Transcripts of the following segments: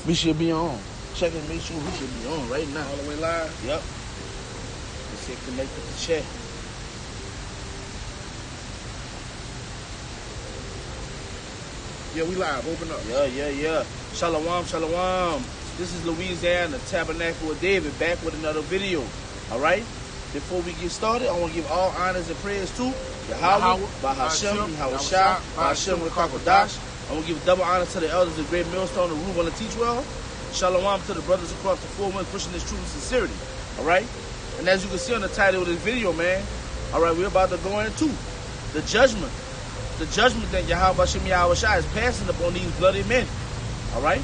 We should be on. Check and make sure we should be on right now. All the way live? Yep. Let's get connected to chat. Yeah, we live. Open up. Yeah. Shalom. This is Louisiana, Tabernacle of David, back with another video. All right? Before we get started, I want to give all honors and prayers to Yahweh, Bahashem, Yahushua, Bahashem with Kakodash. I want to give double honor to the elders of Great Millstone, the Rule and the Teach Well. Shalom to the brothers across the four winds pushing this truth and sincerity. All right? And as you can see on the title of this video, man, all right, we're about to go into the judgment. The judgment that Yahweh Bashem Yahushua is passing upon these bloody men. All right?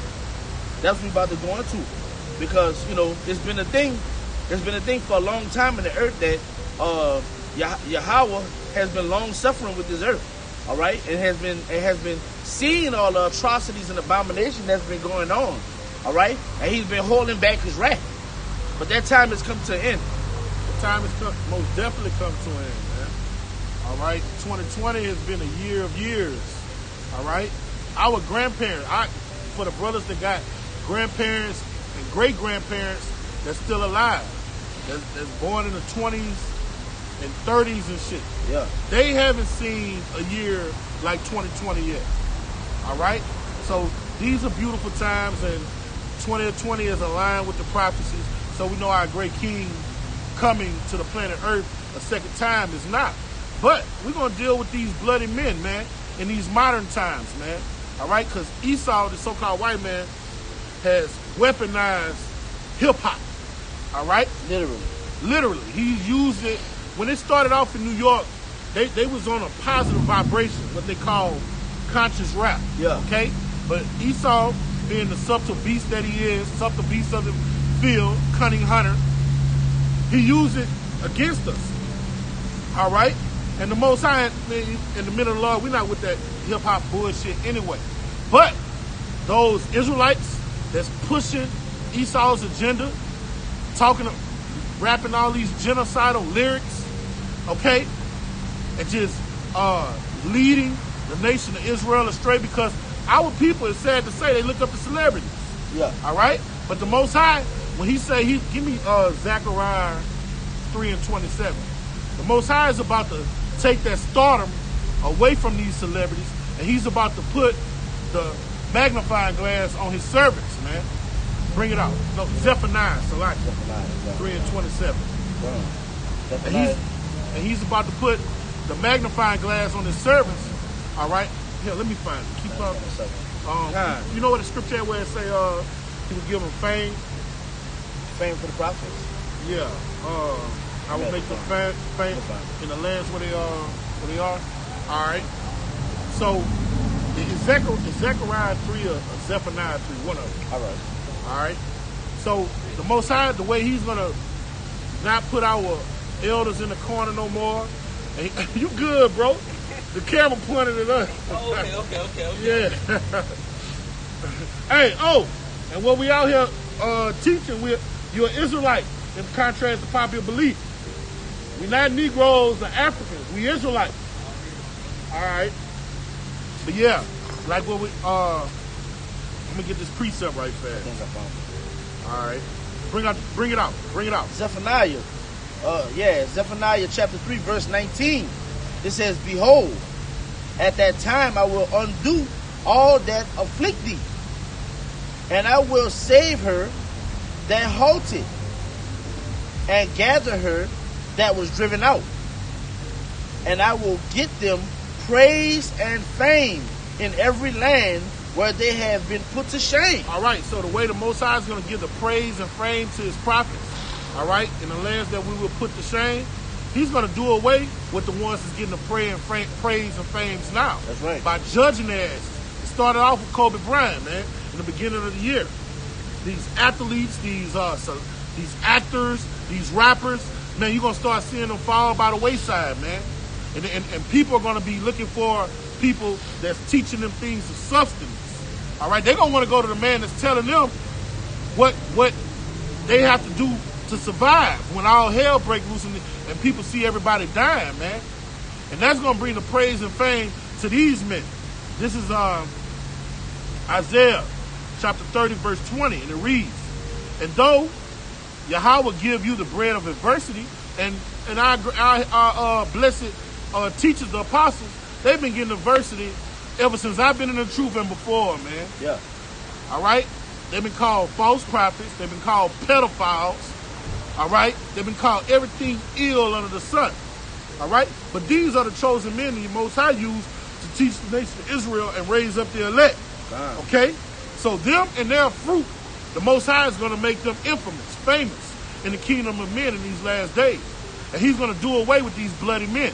That's what we're about to go into. Because, you know, it's been a thing for a long time in the earth that Yahweh has been long suffering with this earth. All right? It has been seeing all the atrocities and abomination that's been going on. All right? And he's been holding back his wrath. But that time has come to an end. The time has come, most definitely come to an end, man. All right? 2020 has been a year of years. All right? Our grandparents, for the brothers that got grandparents and great-grandparents that's still alive, that's born in the 20s and 30s and shit. Yeah. They haven't seen a year like 2020 yet. All right? So these are beautiful times, and 2020 is aligned with the prophecies. So we know our great king coming to the planet Earth a second time is not. But we're going to deal with these bloody men, man, in these modern times, man. All right? Because Esau, the so-called white man, has weaponized hip-hop. All right? Literally. He used it. When it started off in New York, they was on a positive vibration, what they call conscious rap. Yeah. Okay? But Esau, being the subtle beast that he is, subtle beast of the field, cunning hunter, he used it against us. All right? And the Most High, in the middle of the Lord, we're not with that hip-hop bullshit anyway. But those Israelites that's pushing Esau's agenda, rapping all these genocidal lyrics, okay? And just leading the nation of Israel astray, because our people, it's sad to say, they look up to celebrities. Yeah. All right? But the Most High, when he say, give me Zechariah 3:27. The Most High is about to take that stardom away from these celebrities, and he's about to put the magnifying glass on his servants, man. Bring it out. No, Zephaniah, Salaki, 3:27. And he's about to put the magnifying glass on his servants. All right? Here, let me find it. Keep up. You know what the scripture where it say he would give them fame? Fame for the prophets? Yeah. I will make them fame in the lands where they are. All right. So is Zechariah 3 or Zephaniah 3? One of them. All right. So the Most High, the way he's gonna not put our elders in the corner no more. And you good, bro? The camera pointed at us. Oh, okay. Yeah. Hey, and what we out here teaching, you're an Israelite in contrast to popular belief. We're not Negroes or Africans. We Israelites. All right. But yeah, like what let me get this precept right fast. All right. Bring it out. Zephaniah. Zephaniah chapter 3, verse 19. It says, Behold, at that time I will undo all that afflict thee, and I will save her that halted, and gather her that was driven out. And I will get them praise and fame in every land where they have been put to shame. All right, so the way the Most High is going to give the praise and fame to his prophets, all right, in the lands that we will put to shame, he's going to do away with the ones that's getting the praise and fame now. That's right. By judging their asses. It started off with Kobe Bryant, man, in the beginning of the year. These athletes, these actors, these rappers, man, you're going to start seeing them fall by the wayside, man. And people are going to be looking for people that's teaching them things of substance. All right? They're going to want to go to the man that's telling them what they have to do to survive when all hell breaks loose and people see everybody dying, man. And that's going to bring the praise and fame to these men. This is Isaiah chapter 30, verse 20, and it reads, and though Yahweh give you the bread of adversity, and our blessed teachers, the apostles, they've been getting adversity ever since I've been in the truth and before, man. Yeah. All right? They've been called false prophets. They've been called pedophiles. All right? They've been called everything ill under the sun. All right? But these are the chosen men the Most High used to teach the nation of Israel and raise up the elect. Wow. Okay? So them and their fruit, the Most High is going to make them infamous, famous in the kingdom of men in these last days. And he's going to do away with these bloody men.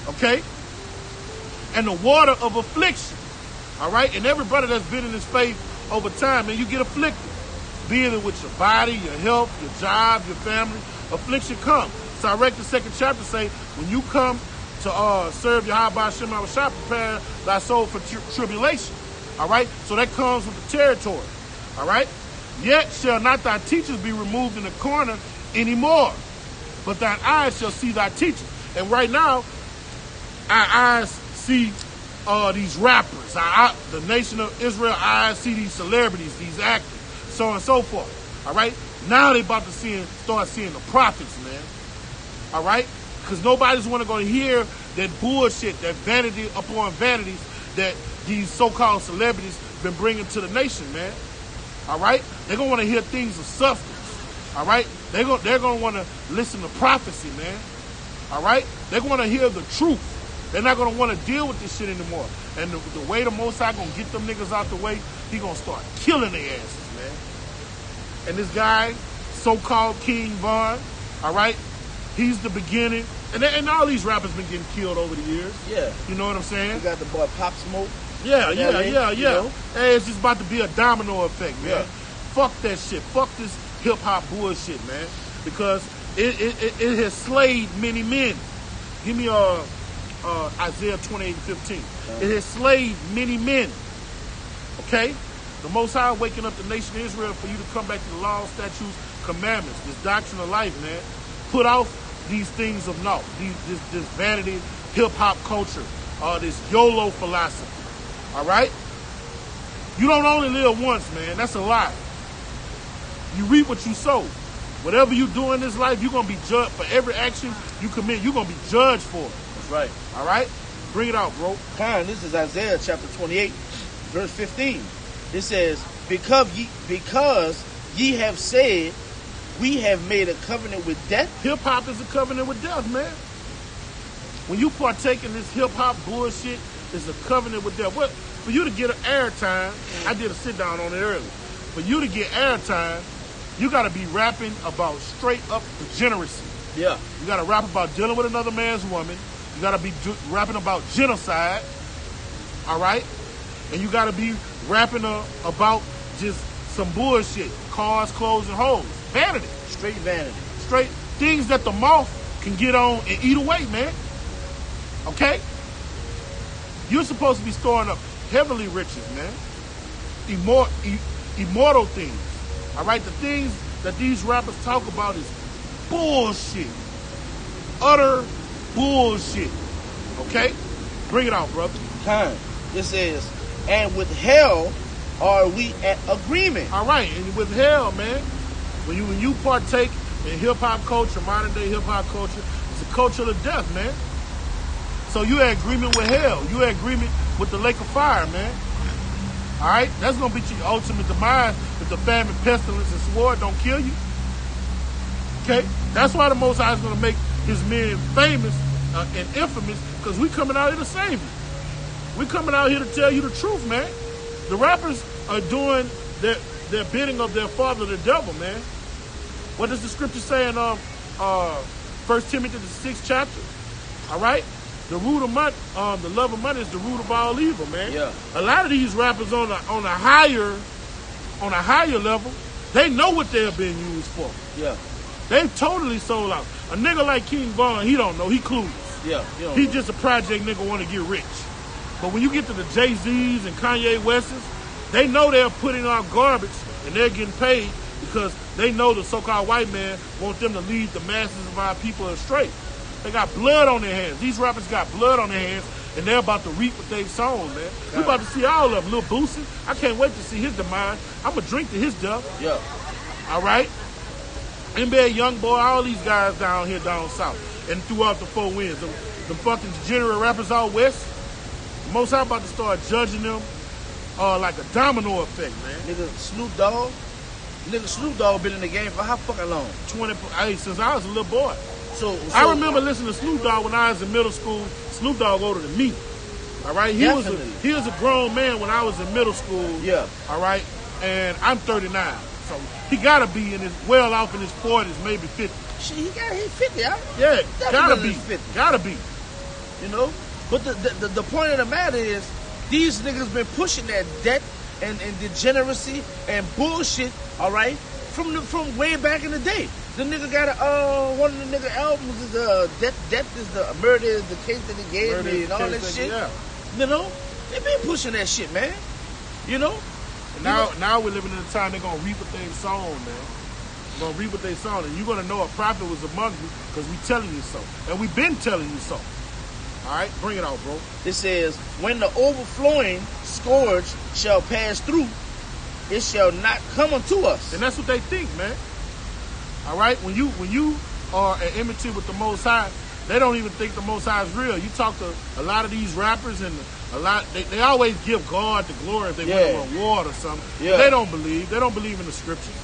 Okay? And the water of affliction. All right? And everybody that's been in this faith over time, man, you get afflicted. Be it with your body, your health, your job, your family. Affliction comes. So I read the second chapter say, when you come to serve Yahweh Hashem Shah, prepare thy soul for tribulation. All right? So that comes with the territory. All right? Yet shall not thy teachers be removed in the corner anymore, but thine eyes shall see thy teachers. And right now, our eyes see these rappers. The nation of Israel eyes see these celebrities, these actors, so on and so forth. All right? Now they about to start seeing the prophets, man. All right? Because nobody's want to go hear that bullshit, that vanity upon vanities that these so-called celebrities been bringing to the nation, man. All right? They're going to want to hear things of substance. All right? They're going to want to listen to prophecy, man. All right? They're going to hear the truth. They're not going to want to deal with this shit anymore. And the way the Most High going to get them niggas out the way, he going to start killing their asses, man. And this guy, so-called King Von, all right? He's the beginning. And all these rappers been getting killed over the years. Yeah. You know what I'm saying? You got the boy Pop Smoke. Yeah. You know? Hey, it's just about to be a domino effect, man. Yeah. Fuck that shit. Fuck this hip-hop bullshit, man. Because it has slayed many men. Give me Isaiah 28:15. It has slayed many men. Okay? The Most High waking up the nation of Israel for you to come back to the law, statutes, commandments, this doctrine of life, man. Put off these things of naught, this vanity, hip-hop culture, this YOLO philosophy. All right? You don't only live once, man. That's a lie. You reap what you sow. Whatever you do in this life, you're going to be judged for every action you commit. You're going to be judged for it. That's right. All right? Bring it out, bro. This is Isaiah chapter 28, verse 15. It says, because ye have said, we have made a covenant with death. Hip-hop is a covenant with death, man. When you partake in this hip-hop bullshit, it's a covenant with death. What? For you to get an airtime, I did a sit-down on it earlier. For you to get airtime, you got to be rapping about straight-up degeneracy. Yeah. You got to rap about dealing with another man's woman. You got to be rapping about genocide. All right? And you got to be rapping about just some bullshit. Cars, clothes, and hoes. Vanity. Straight vanity. Straight things that the moth can get on and eat away, man. Okay? You're supposed to be storing up heavenly riches, man. Immortal things. All right? The things that these rappers talk about is bullshit. Utter bullshit. Okay? Bring it out, brother. It says, and with hell are we at agreement. All right, and with hell, man, when you partake in hip-hop culture, modern-day hip-hop culture, it's a culture of death, man. So you at agreement with hell. You at agreement with the lake of fire, man. All right? That's going to be your ultimate demise if the famine, pestilence, and sword don't kill you. Okay? That's why the Most High is going to make his men famous and infamous, because we coming out here to save you. We coming out here to tell you the truth, man. The rappers are doing their bidding of their father, the devil, man. What does the scripture say in 1 Timothy, the 6th chapter? All right? The root of money, the love of money is the root of all evil, man. Yeah. A lot of these rappers on a higher level, they know what they're being used for. Yeah. They totally sold out. A nigga like King Von, he don't know. He clueless. Yeah. He just a project nigga want to get rich. But when you get to the Jay-Z's and Kanye West's, they know they're putting out garbage and they're getting paid because they know the so-called white man want them to lead the masses of our people astray. They got blood on their hands. These rappers got blood on their hands, and they're about to reap what they've sown, man. We about to see all of them. Lil Boosie, I can't wait to see his demise. I'm going to drink to his death. Yeah. All right? NBA Youngboy, all these guys down here down south and throughout the four winds. The fucking degenerate rappers out west, the Most High about to start judging them like a domino effect, man. Nigga, Snoop Dogg been in the game for how fucking long? Since I was a little boy. So I remember listening to Snoop Dogg when I was in middle school. Snoop Dogg older than me. All right, he was a grown man when I was in middle school. Yeah. All right, and I'm 39, so he gotta be well off in his 40s, maybe 50. Shit, he got hit 50, huh? Yeah, gotta Definitely be, 50. gotta be. You know, but the point of the matter is, these niggas been pushing that debt and degeneracy and bullshit. All right, from way back in the day. The nigga got one of the nigga albums is Death is the Murder is the Case that he gave me and all that shit. Yeah. You know, they been pushing that shit, man. You know. And now we're living in a time they're gonna reap what they've sown, man. They're gonna reap what they've sown, and you're gonna know a prophet was among you because we telling you so, and we've been telling you so. All right, bring it out, bro. It says, when the overflowing scourge shall pass through, it shall not come unto us. And that's what they think, man. All right, when you are at enmity with the Most High, they don't even think the Most High is real. You talk to a lot of these rappers, and they always give God the glory if they win an award or something. Yeah. But they don't believe. They don't believe in the scriptures.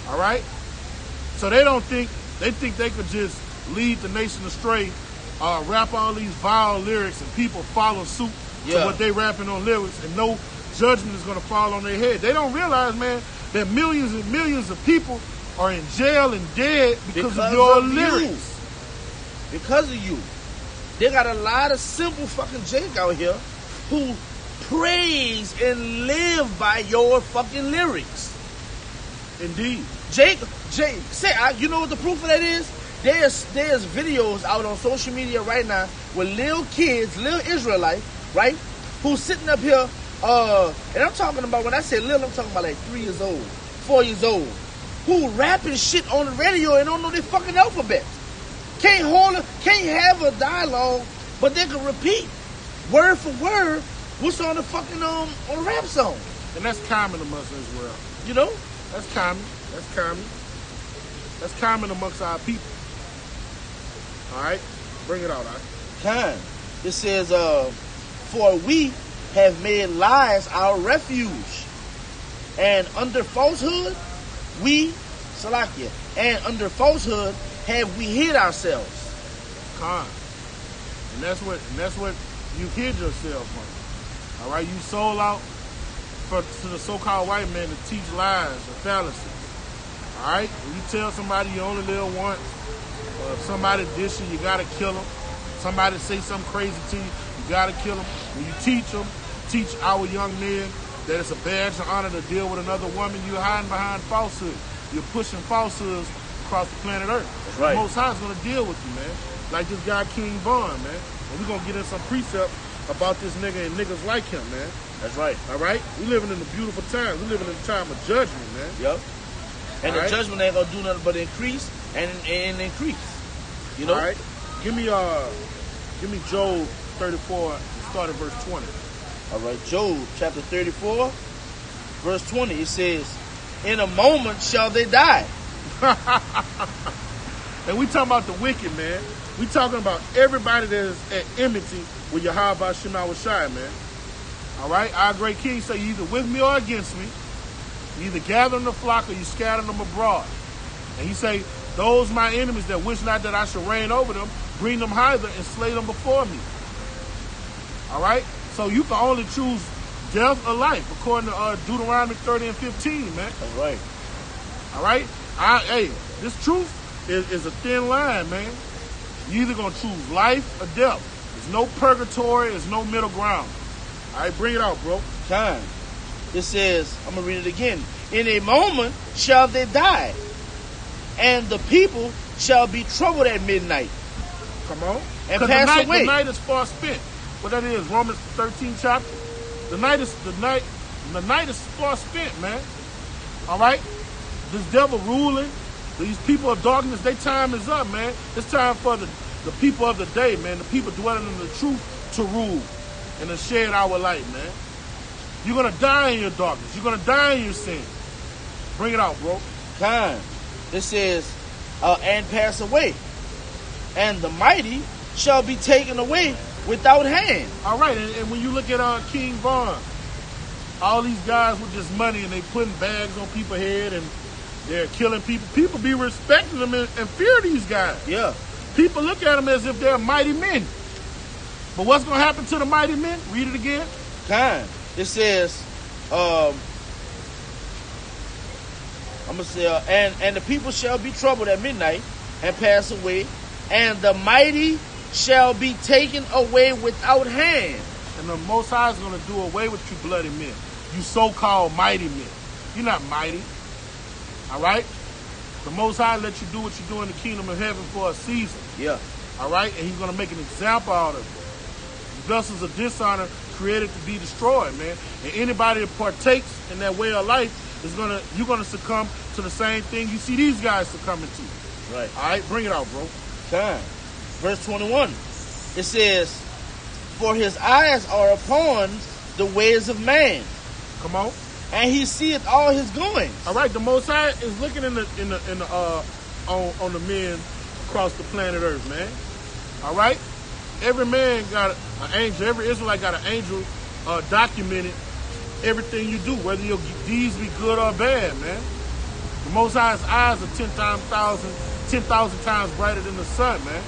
All right, so they think they could just lead the nation astray, rap all these vile lyrics, and people follow suit to what they rapping on lyrics, and no judgment is going to fall on their head. They don't realize, man, that millions and millions of people are in jail and dead because of your lyrics. Because of you. They got a lot of simple fucking Jake out here who praise and live by your fucking lyrics. Indeed. Jake, say, you know what the proof of that is? There's videos out on social media right now with little kids, little Israelites, right, who's sitting up here, and I'm talking about, when I say little, I'm talking about like 3 years old, 4 years old, who rapping shit on the radio and don't know their fucking alphabet. Can't have a dialogue, but they can repeat word for word what's on the fucking on a rap song. And that's common amongst Israel. You know? That's common. That's common amongst our people. All right? Bring it out, all right? Kind. It says, for we have made lies our refuge, and under falsehood under falsehood have we hid ourselves. And that's what you hid yourself from. All right? You sold out to the so-called white man to teach lies or fallacies. All right? When you tell somebody you only live once, or if somebody dish you, you got to kill them. Somebody say something crazy to you, you got to kill them. When you teach our young men that it's a badge of honor to deal with another woman, you're hiding behind falsehood. You're pushing falsehoods across the planet Earth. That's right. The Most High is going to deal with you, man. Like this guy, King Von, man. And we're going to get in some precepts about this nigga and niggas like him, man. That's right. All right? We living in a beautiful time. We living in a time of judgment, man. Yep. And all the judgment ain't going to do nothing but increase and increase. You know? All right? Give me Job 34, start at verse 20. All right, Job chapter 34, verse 20. It says, in a moment shall they die. And we talking about the wicked, man. We talking about everybody that is at enmity with Yahweh Shema Shai, man. All right? Our great king say, you either with me or against me. You either gather them the flock or you scatter them abroad. And he say, those my enemies that wish not that I should reign over them, bring them hither and slay them before me. All right? So you can only choose death or life, according to Deuteronomy 30 and 15, man. That's right. All right? Hey, this truth is a thin line, man. You either going to choose life or death. There's no purgatory. There's no middle ground. All right, bring it out, bro. Time. It says, I'm going to read it again. In a moment shall they die, and the people shall be troubled at midnight. Come on. And pass away. The night is far spent. What that is, Romans 13 chapter. The night is far spent, man. All right? This devil ruling, these people of darkness, their time is up, man. It's time for the people of the day, man. The people dwelling in the truth to rule and to shed our light, man. You're going to die in your darkness. You're going to die in your sin. Bring it out, bro. Time. It says, and pass away. And the mighty shall be taken away without hand. All right, and when you look at King Von, all these guys with just money and they putting bags on people's head and they're killing people. People be respecting them and fear these guys. Yeah. People look at them as if they're mighty men. But what's going to happen to the mighty men? Read it again. Time. It says, I'm going to say, and the people shall be troubled at midnight and pass away, and the mighty shall be taken away without hand. And the Most High is going to do away with you bloody men. You so-called mighty men. You're not mighty. All right? The Most High let you do what you do in the kingdom of heaven for a season. Yeah. All right? And he's going to make an example out of you. Vessels of dishonor created to be destroyed, man. And anybody that partakes in that way of life, you're going to succumb to the same thing you see these guys succumbing to. Right. All right? Bring it out, bro. Time. Verse 21. It says, for his eyes are upon the ways of man. Come on. And he seeth all his goings. All right, the Most High is looking on the men across the planet Earth, man. All right, every man got an angel. Every Israelite got an angel documenting everything you do, whether your deeds be good or bad, man. The Most High's eyes are 10,000 times brighter than the sun, man.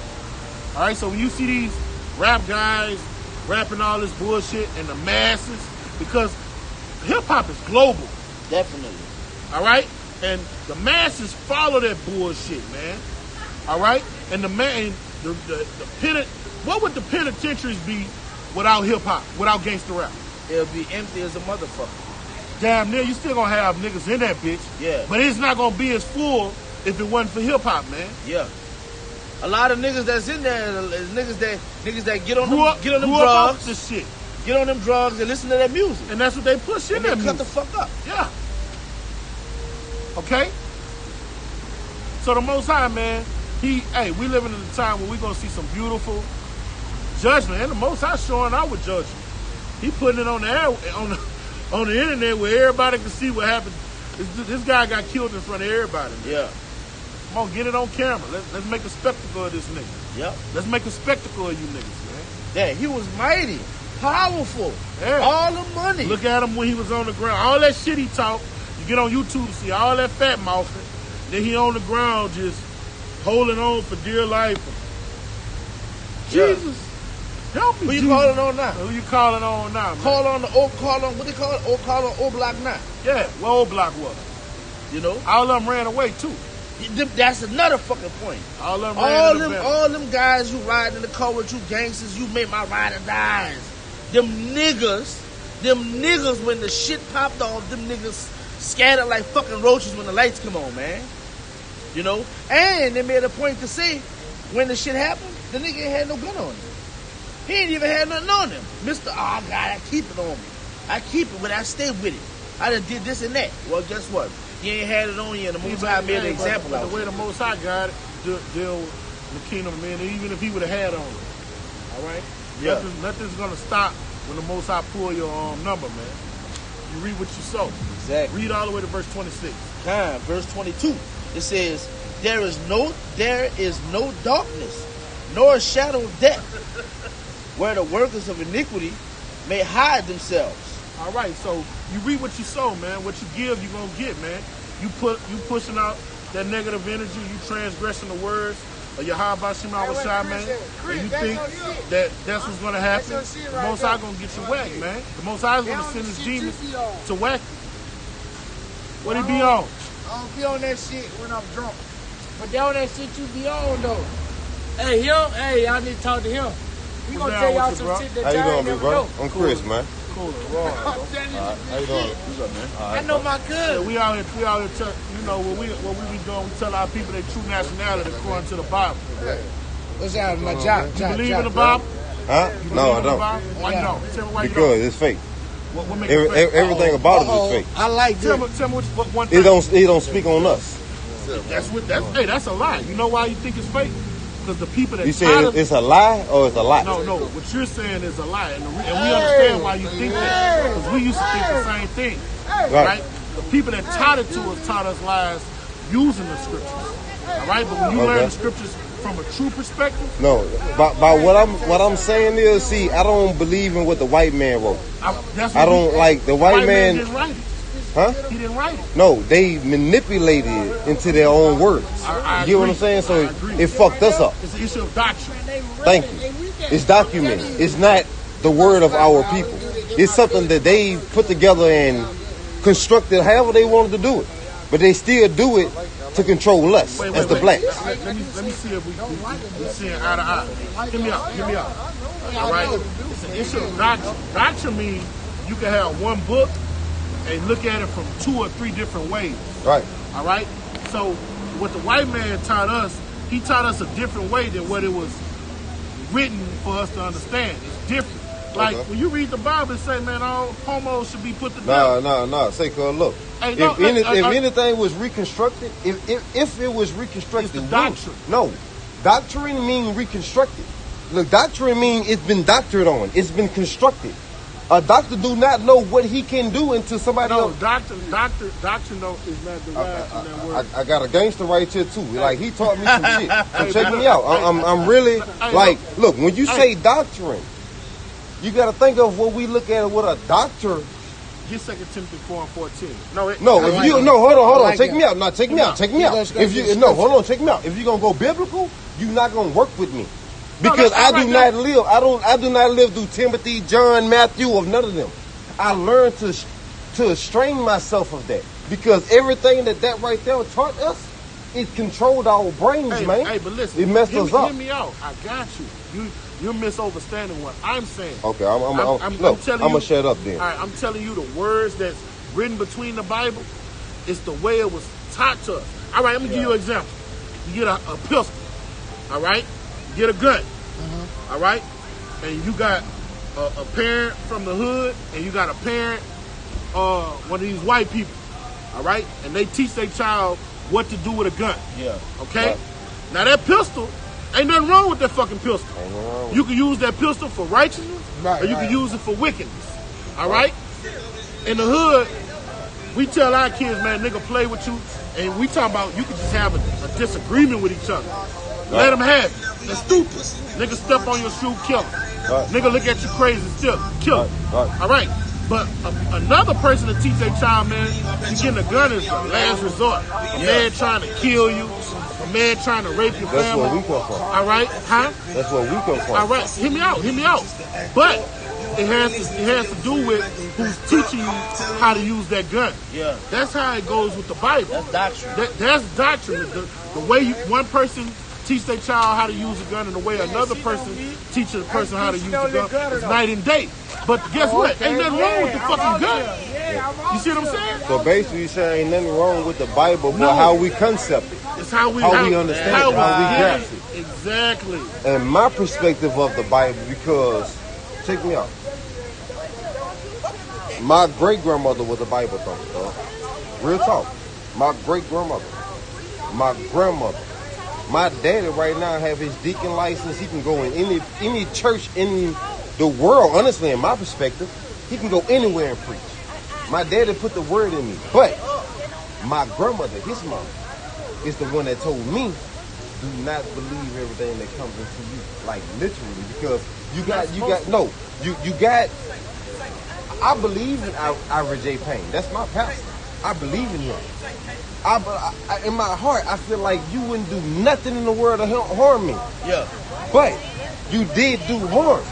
All right, so when you see these rap guys rapping all this bullshit and the masses, because hip-hop is global. Definitely. All right? And the masses follow that bullshit, man. All right? And what would the penitentiaries be without hip-hop, without gangster rap? It'll be empty as a motherfucker. Damn near, you still gonna have niggas in that bitch. Yeah. But it's not gonna be as full if it wasn't for hip-hop, man. Yeah. A lot of niggas that's in there is niggas that get on them grew drugs. Up off this shit. Get on them drugs and listen to that music. And that's what they push in and that they music. cut the fuck up. Yeah. Okay? So the Most High, man, we living in a time where we're going to see some beautiful judgment. And the Most High showing out with judgment. He putting it on the air, on the internet where everybody can see what happened. This guy got killed in front of everybody, man. Yeah. Come on, get it on camera. Let's make a spectacle of this nigga. Yep. Let's make a spectacle of you niggas, man. Yeah, he was mighty, powerful, yeah. All the money. Look at him when he was on the ground. All that shit he talked, you get on YouTube to see all that fat mouthing. Then he on the ground just holding on for dear life. Yeah. Jesus, help me. Who you calling on now? Who you calling on now, man? Call on what they call it? Call on O Block now. Yeah, where O Block was. You know? All of them ran away too. That's another fucking point. All of them all them guys who ride in the car with you gangsters, you make my ride or dies. Them niggas when the shit popped off, them niggas scattered like fucking roaches when the lights come on, man. You know? And they made a point to say, when the shit happened, the nigga ain't had no gun on him. He ain't even had nothing on him. Mr. Oh God, I keep it on me. I keep it, but I stay with it. I done did this and that. Well, guess what? You ain't had it on you, and the Most High made an example out of it. The way the Most High got it, deal with the kingdom, man, even if he would have had on it. All right? Yeah. Nothing's going to stop when the Most High pull your number, man. You read what you sow. Exactly. Read all the way to verse 26. Verse 22. It says, there is no darkness, nor a shadow of death, where the workers of iniquity may hide themselves. All right, so you reap what you sow, man. What you give, you're going to get, man. You pushing out that negative energy, you transgressing the words of Yahweh Shem Awashai, man. And you think that's what's going to happen, the Most High going to get you whacked, man. The Most High is going to send his demons to whack you. What he be on? I don't be on that shit when I'm drunk. But that on that shit you be on, though. Hey, y'all need to talk to him. We gonna tell y'all some shit that y'all never know. I'm Chris, man. Cool. How you doing? What's up, man? I know my cousin. Yeah, we out here, you know, what we be doing, we tell our people their true nationality according to the Bible. What's that? My job. You believe in the Bible? Huh? No, I don't. Why you don't? Tell me why you don't. Because it's fake. What make it fake? Everything about it is fake. I like Tell this. me what one thing. It don't speak on us. That's a lie. You know why you think it's fake? Because the people that You saying it's a lie or it's a lie? No. What you're saying is a lie, and we understand why you think that. Because we used to think the same thing, right? The people that taught it to us taught us lies using the scriptures, all right? But when you learn the scriptures from a true perspective, no. By what I'm saying is, see, I don't believe in what the white man wrote. I don't like the white man. Didn't write it. Huh? He didn't write it. No, they manipulated it into their own words. I You get what I'm saying? So it fucked us up. It's an issue of doctrine. Thank you. It's documented. It's not the word of our people. It's something that they put together and constructed however they wanted to do it. But they still do it to control us as the blacks. Let me see if we see it eye to eye. Hear me out. All right? It's an issue of doctrine. Doctrine means you can have one book and look at it from 2 or 3 different ways. Right. All right? So what the white man taught us, he taught us a different way than what it was written for us to understand. It's different. Like when you read the Bible, it say, man, all homos should be put to death. No. Say, cuz, look. Hey, if anything was reconstructed, if it was reconstructed, it's the doctrine. No, doctrine mean reconstructed. Look, doctrine mean it's been doctored on. It's been constructed. A doctor do not know what he can do until somebody else. Doctrine is not derived from that word. I got a gangster right here too. Like he taught me some shit. So check me out. I'm really like, look, when you say doctrine, you got to think of what we look at with a doctor. Get 2 Timothy 4:14. Hold on. Check me out. Now check me out. Check me out. Hold on. Check me out. If you're gonna go biblical, you're not gonna work with me. Because I do not live through Timothy, John, Matthew, or none of them. I learned to restrain myself of that. Because everything that right there taught us, it controlled our brains, man. Hey, but listen, it messed us up. Hear me out. I got you. You're misunderstanding what I'm saying. Okay, I'm gonna shut up then. All right, I'm telling you the words that's written between the Bible, it's the way it was taught to us. All right, let me give you an example. You get a pistol, all right? You get a gun, all right? And you got a parent from the hood, and you got a parent, one of these white people, all right? And they teach their child what to do with a gun. Yeah. Okay? Right. Now that pistol, ain't nothing wrong with that fucking pistol. You can use that pistol for righteousness, or you can use it for wickedness. All right? In the hood, we tell our kids, man, nigga, play with you, and we talk about you can just have a disagreement with each other. Let them have it. They're stupid. Nigga step on your shoe, kill him. Nigga look at you crazy, still kill him. All right? But another person to teach their child, man, you getting a gun is the last resort. A man trying to kill you. A man trying to rape your family. That's where we come from. All right? Huh? That's where we come from. All right. Hear me out. But it has to do with who's teaching you how to use that gun. Yeah. That's how it goes with the Bible. That's doctrine. That's doctrine. The way one person teach their child how to use a gun and the way another person teaches a person how to use a gun is night and day. But guess what? Ain't nothing wrong with the fucking gun. You see what I'm saying? So basically you're saying ain't nothing wrong with the Bible, but how we concept it. It's how we understand it, how we grasp it. Exactly. And my perspective of the Bible, because, check me out. My great-grandmother was a Bible thumper, dog. Real talk. My great-grandmother. My grandmother. My daddy right now have his deacon license. He can go in any church in the world. Honestly, in my perspective, he can go anywhere and preach. My daddy put the word in me. But my grandmother, his mom, is the one that told me, do not believe everything that comes into you. Like literally, because you got I believe in Ira J. Payne. That's my pastor. I believe in him. In my heart, I feel like you wouldn't do nothing in the world to harm me. Yeah. But you did do harm.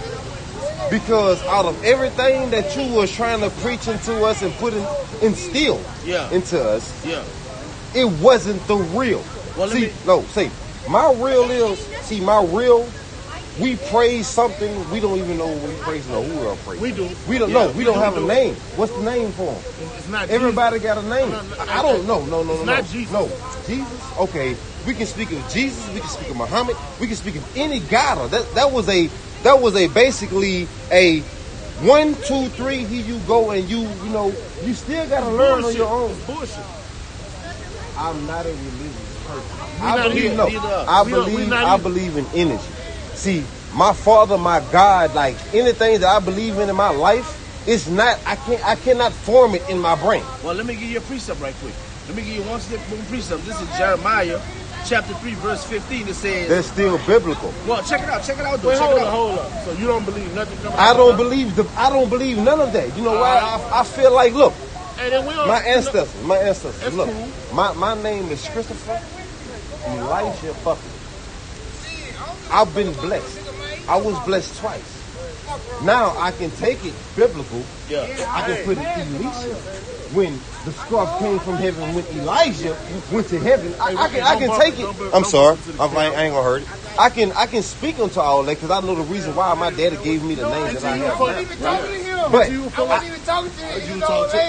Because out of everything that you was trying to preach into us and instill into us, it wasn't the real. Well, my real, we praise something, we don't even know what we praising or who we're praising. We do. We don't know. We don't have a name. What's the name for him? It's not Everybody Jesus. got a name. I don't know. No. It's not Jesus. No. Jesus? Okay. We can speak of Jesus. We can speak of Muhammad. We can speak of any God. That was basically a 1, 2, 3. Here you go, and you still got to learn on your own. It's bullshit. I'm not a religious I believe in energy. See, my Father, my God, like anything that I believe in my life, it's not. I cannot form it in my brain. Well, let me give you a precept right quick. Let me give you one precept. This is Jeremiah chapter 3, verse 15. It says that's still biblical. Well, check it out. Though. Wait, hold up. So you don't believe nothing coming out? I don't believe none of that. You know why? I feel like, look, my ancestors. Look, cool. my name is Christopher Elijah Buckley. I've been blessed. I was blessed twice. Now I can take it biblical. Yeah. I can put it Elisha. When the scarf came from heaven, when Elijah went to heaven, I can take it. I'm sorry, I ain't gonna hurt it. I can speak unto all that because I know the reason why my daddy gave me the name that I have now. But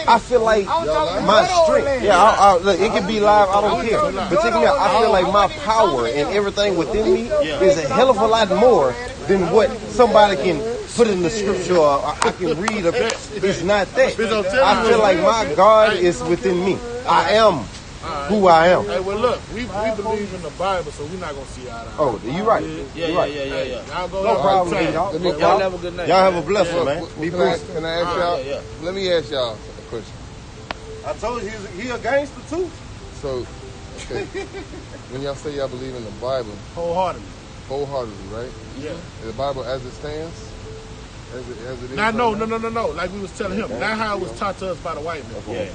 I feel like my strength. Yeah, look, it can be live. I don't care. But check me out. I feel like my power and everything within me is a hell of a lot more than what somebody can put in the scripture or I can read. It's not that. I feel like my God is within me. I am who I am. Hey, well, look, we believe in the Bible, so we're not going to see eye to eye. Oh, you right. Yeah. Y'all go no problem, y'all have a good night. Y'all have a blessed one, man. Can I ask y'all? Yeah. Let me ask y'all a question. I told you he a gangster too. So, okay. When y'all say y'all believe in the Bible, wholeheartedly, right? Yeah. The Bible as it stands. As it is. Now, no. Like we was telling him, not how it was taught to us by the white man. Okay,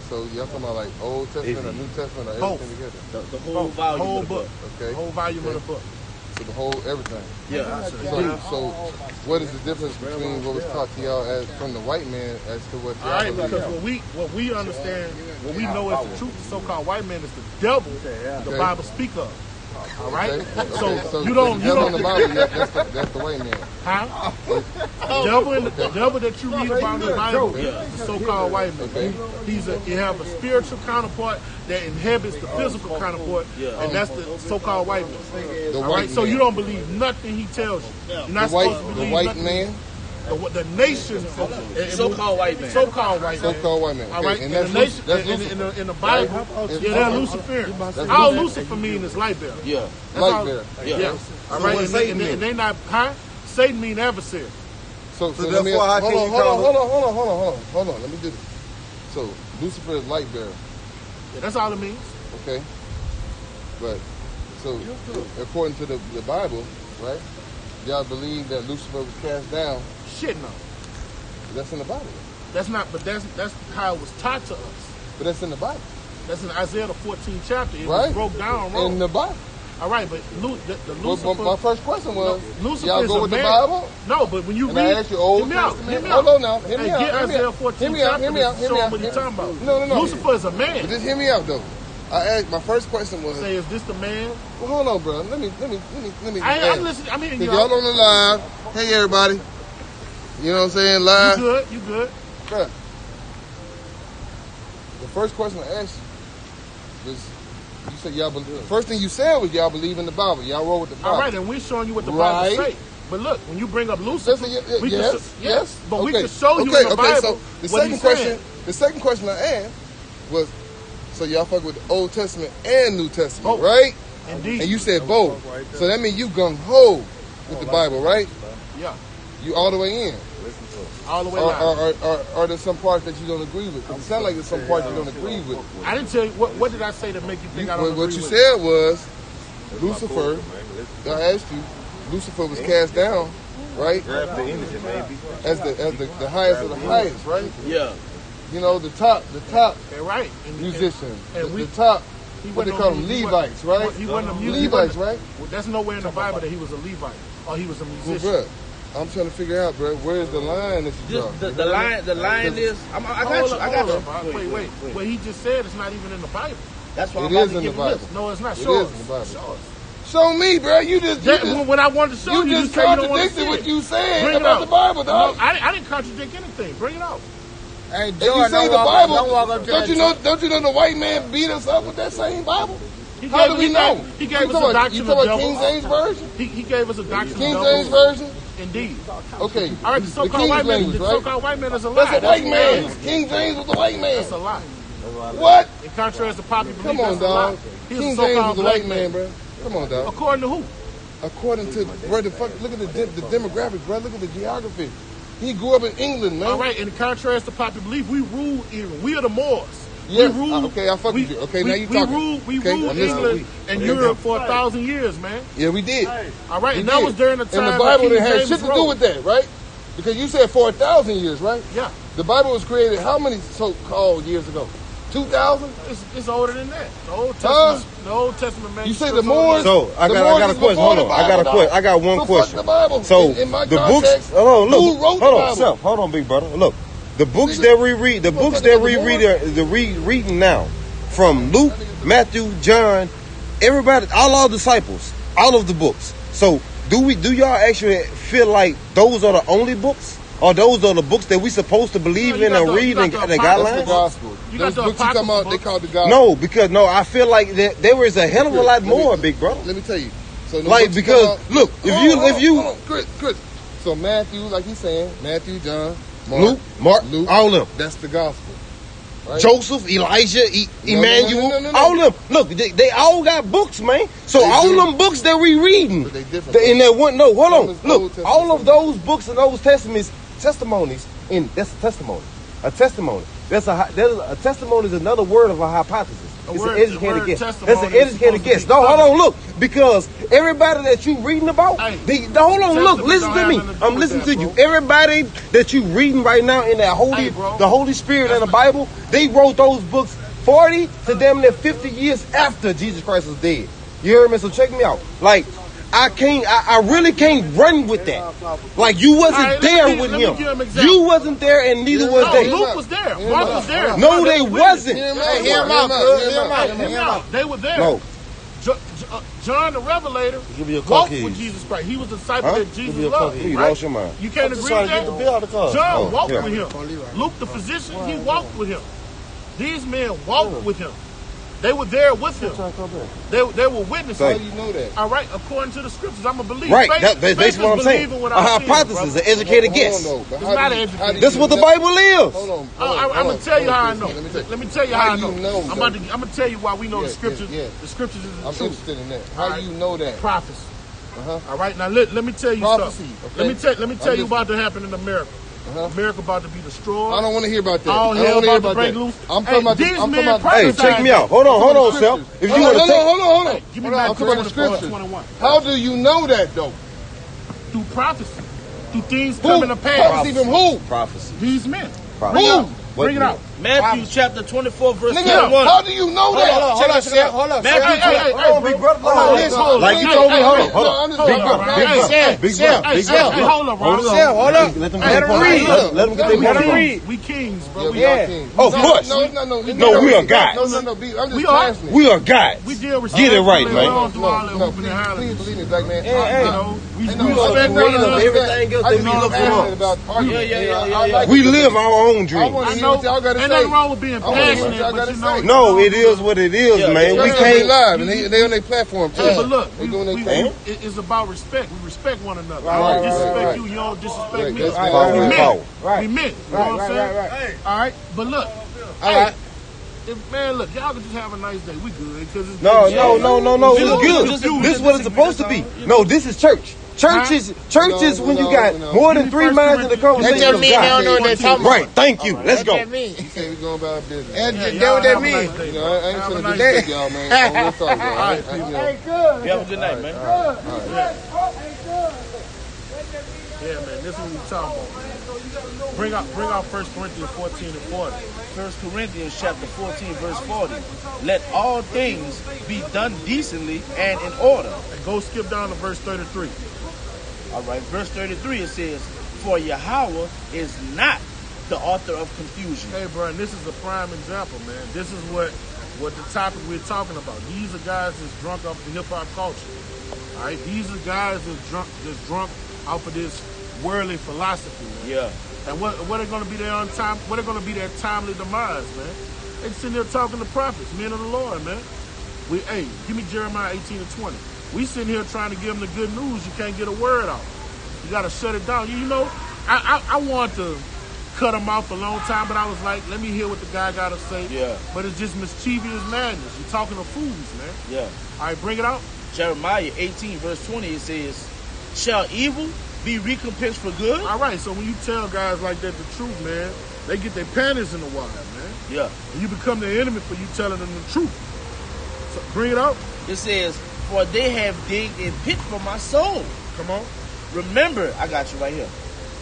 so y'all talking about like Old Testament or New Testament or everything together? The whole volume whole of the book. Okay. Whole volume of the book. So the whole everything. Yeah. So what is the difference between what was taught to y'all from the white man as to what y'all believe? Because what we understand, what we know is the truth, the so-called white man is the devil the Bible speak of. All right. Okay. So you the devil don't. In the Bible, that's the white man. Huh? The devil that you read about in the Bible, the so-called white man. Okay. He have a spiritual counterpart that inhabits the physical counterpart, and that's the so-called white man. The white man. So you don't believe nothing he tells you. You're not supposed to believe the white nothing. Man. The nation, so-called white man. So-called white man. So-called white man. Okay. All right. And in the nation, in the Bible, they're Luciferian. All Lucifer mean is light bearer. Yeah. Light bearer. Yeah. All right. And they not Satan mean adversary. So therefore, how can you hold on. Let me do this. So Lucifer is light bearer. Yeah, that's all it means. Okay. But so according to the Bible, right? Y'all believe that Lucifer was cast down? Shit, no. That's in the Bible. That's not. But that's how it was taught to us. But that's in the Bible. That's in Isaiah the 14th chapter. It right. was broke down wrong. In the Bible. All right, but the Lucifer. My first question was, Lucifer y'all go is with the Bible? No, but when you and read, I ask you Old Testament. Hold on now. Hear me out. Get Isaiah 14 chapter. Hear me out. What you talking about? No. Lucifer is a man. But just hear me out though. I asked, my first question was. Say, is this the man? Well, hold on, bro. Let me. I'm listening. I mean, y'all on the live. Hey, everybody. You know what I'm saying? Live. You good? Bruh. The first question I asked you was, you said y'all believe. The first thing you said was y'all believe in the Bible. Y'all roll with the Bible. All right, and we're showing you what the Bible say. But look, when you bring up Lucifer, yes. But we can show you in the Bible. So the second question I asked was, so y'all fuck with the Old Testament and New Testament, right? Indeed. And you said both. So that means you gung ho with the Bible, right? Yeah. You all the way in. All the way or are there some parts that you don't agree with? It sounds like there's some parts you don't agree with. I didn't tell you. What did I say to make you think I don't agree with? What you said was, Lucifer, I asked you, Lucifer was cast down, right? As the highest of the highest, right? Yeah. You know, the top right. musician, the top, what they call them, Levites, right? He wasn't a musician. Levites, right? Well, there's nowhere in the Bible that he was a Levite or he was a musician. Well, I'm trying to figure out, bro, where's the line that you draw? The line is, I got you. Wait. What he just said is not even in the Bible. That's why I'm about to give you this. No, it's not. It is in the Bible. Show me, bro. You just when I wanted to show you, just contradicted what you said about the Bible, dog. No, I didn't contradict anything. Bring it out. Hey, Jordan, you say the Bible. Don't you know the white man beat us up with that same Bible? How do we know? He gave us a doctrine of the devil. King James Version? He gave us a doctrine of the devil. King James Version? Indeed. Okay. All right, the so-called white man is a lie. That's a white man. King James was a white man. That's a lie. What? In contrast to popular belief, Come on, that's a lie. dog. He King was James a so-called was a black white man, bro. Come on, dog. According to who? According to, bro, look at the demographics, bro. Look at the geography. He grew up in England, man. All right, in contrast to popular belief, we rule England. We are the Moors. Yes. We rule, Okay, I fuck with you. Okay, now you we talking. We Okay, ruled I'm listening. England and Europe for 1,000 years, man. Yeah, we did. All right, We and that did. was during the time And the Bible King didn't have James shit to wrote. do with that, right? Because you said for 1,000 years, right? Yeah, The Bible was created how many so-called years ago? 2,000? it's older than that. The Old Testament, the Old Testament man. You say the Moors? So I The got Moors a is question. before Hold the on. I got a Bible, question. I got one So fuck question. the Bible. So In my the context, books. Hold on, look. who wrote the Hold on, Bible? Seth. Hold on, big brother. Look, the books Nigga, that we read, the you books motherfucker that got we the reading now, from Luke, Matthew, John, everybody, all our disciples, all of the books. So do y'all actually feel like those are the only books? Or those are the books that we supposed to believe No, in and read and the That's the guidelines? gospel. You Those got the books you talking about, apocryphal they books. called the gospel. No, because I feel like there is a hell of a lot more, big brother. Let me tell you. So the Like books you because talking about- look, if you Hold on, Chris. So Matthew, like he's saying, Matthew, John, Mark, Luke, Mark, Luke, all of them. that's the gospel. Right? Joseph, Elijah, Emmanuel, no. all of them. Look, they all got books, man. So They all do. them books that we reading, But they different, and that one, no, hold Some on. is Old Look, Testament, all of some those books and those testimonies, and that's a testimony. A testimony. There's a testimony is another word of a hypothesis. It's word- an the educated word guess. testimony That's an is educated supposed to guess. be No, hold on, covered. look, because everybody that you reading about, Hey, hold on, look, testament listen don't to have me. nothing to do I'm with listening that, to you. bro. Everybody that you reading right now in that Hey, bro. the Holy Spirit and the Bible, they wrote those books 40 to damn near 50 years after Jesus Christ was dead. You hear me? So check me out. Like, I really can't run with that. Like, you wasn't All right, there let me with give him. him an example. You wasn't there and neither was No, they. Luke was there. Mark was there. No, they wasn't. Hear him out, Hey, hear him hear out, him out, cuz. hear him Hear him out, out. hear him Hear me out. out. They were there. No. John the Revelator Give me your walked car with keys. Jesus Christ. He was the disciple Huh? that Give me Jesus your car loved. keys. You Right? lost your mind. You can't I'm just agree trying with to get that? the bill out of the car. John Oh, walked yeah. with him. Luke, the physician, he walked with him. These men walked with him. They were there with him. They were witnesses. How do you know that? All right, according to the scriptures, I'm a believer. Right, Faith- that's faith basically is what I'm saying. believing what A I see, hypothesis, brother. an educated guess. Hold on, though. It's How not do you- an how do educated you That's what the know- Bible is. Hold on. I'm gonna tell you how I know. Let me tell you how I How do know. you know, I'm though? gonna tell you why we know Yeah, the scriptures. yeah. The scriptures is the I'm truth. interested in that. All How right. do you know that? Prophecy. Uh-huh. All right, now let me tell you Prophecy, something. okay? Let me tell you I'm about to happen in America. America about to be destroyed. I don't want to hear about that. All I don't hell want to hear about to about break that. loose. I'm Hey, talking about these I'm talking men about Hey, prophesied check me out. Hold on, Self. If you want to take, hold on. Give me Hold on, back I'm talking about the 24, scriptures. 21. How do you know that though? Through prophecy, through things Who? coming to pass. Prophecy from who? prophecy. These men. Prophecy. Who? Bring it out. Matthew chapter 24, verse Nigga, 21. how do you know that? Hold on, Seth. Hold up, Matthew Seth. Hey, Hold on, bro. big brother. Hold on, listen. Like you told me, hold on. Hold up, Big Hey, brother, Seth, big Seth, brother, big Seth. brother. Hey, hold up, Ron. Seth, hold up. Let them Let get him their read. point. Let them get their Let him point. read. We kings, bro. Yeah, We we are Yeah. kings. Of course. No. No, we are God. No, B. I'm just We are. passionate. We are gods. We deal with Get it right, man. Please believe me, black man. Hey, We Hey, respect no, we one are creative of another. everything else I that just we know look I'm passionate for. about arguing. Yeah. I like We it. live our own I dreams. want I to hear know, what y'all got to say. ain't nothing wrong with being I wanna hear what passionate, y'all but gotta you know, say. No, it is what it is, man. We They can't. live and they on their platform too. Yeah, but look, they doing their thing. it's about respect. We respect one another. Right, I don't right, disrespect right. you, you don't disrespect Right, me. that's Right, power. We right, men. power. Right. We men. You know what I'm saying? Right. All right, but look, All hey, right. man, look, y'all can just have a nice day. We good because it's No. It's It's just good. you. This is what it's supposed to be. No, this is church. Churches when you got more than 3 minds in the That conversation just of mean they don't know God. what they're talking about. Right. Thank you. Let's That's go. what that mean. You say we going about our business. That's Yeah, that y'all what that have a mean. nice day, You man. know, I ain't Have a finna nice disrespect day. y'all, man. On real talk, y'all. good. You have a good night, man. Yeah, man, this is what we talking about. Bring out 1 Corinthians 14 and 40. 1 Corinthians chapter 14, verse 40. Let all things be done decently and in order. And go skip down to verse 33. All right, verse 33, it says, for Yahweh is not the author of confusion. Hey, bro, and this is a prime example, man. This is what the topic we're talking about. These are guys that's drunk off the hip-hop culture. All right? These are guys that's drunk off of this worldly philosophy, man. Yeah. And what are going to be their timely demise, man? They sitting there talking to prophets, men of the Lord, man. Hey, give me Jeremiah 18 and 20. We sitting here trying to give them the good news. You can't get a word out. You got to shut it down. You know, I want to cut him off a long time, but I was like, let me hear what the guy got to say. Yeah. But it's just mischievous madness. You're talking to fools, man. Yeah. All right, bring it out. Jeremiah 18, verse 20, it says, shall evil be recompensed for good? All right, so when you tell guys like that the truth, man, they get their panties in the wire, man. Yeah. And you become the enemy for you telling them the truth. So bring it out. It says, for they have digged a pit for my soul. Come on. Remember, I got you right here.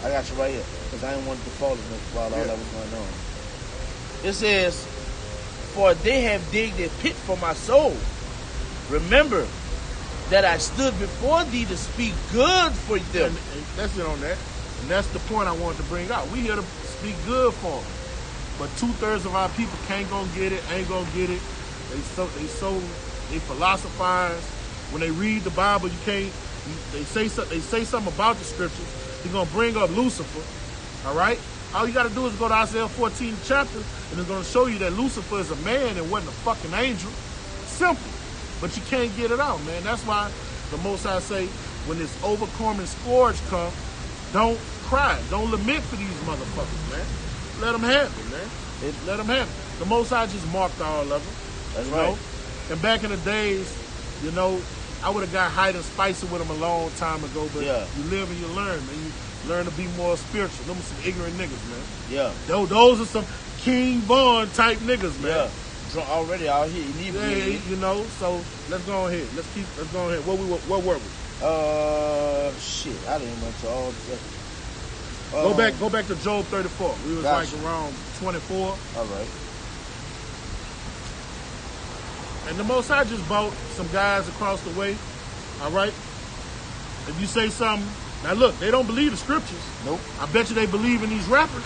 Because I didn't want to fall in while all that was going on. It says, for they have digged a pit for my soul. Remember that I stood before thee to speak good for them. And that's it on that. And that's the point I wanted to bring out. We here to speak good for them. But 2/3 of our people can't gonna get it, ain't gonna get it. They philosophize. When they read the Bible, you can't. They say something about the scriptures. You're gonna bring up Lucifer. All right. All you got to do is go to Isaiah 14 chapter, and it's gonna show you that Lucifer is a man and wasn't a fucking angel. Simple. But you can't get it out, man. That's why the Most High say, when this overcoming scourge come, don't cry, don't lament for these motherfuckers, man. Let them have it, man. Let them have it. The Most High just marked all of them. That's right. And back in the days, you know, I would have got hide and spicy with them a long time ago, but you live and you learn, man. You learn to be more spiritual. Them are some ignorant niggas, man. Yeah. Those are some King Von type niggas, man. Yeah. Drunk already out here. You know, so let's go ahead. Let's go ahead. What were we? Shit. I didn't went to all this. Go back to Job 34. We was like around 24. All right. And the Most High just bought some guys across the way. All right. If you say something, now look, they don't believe the scriptures. Nope. I bet you they believe in these rappers.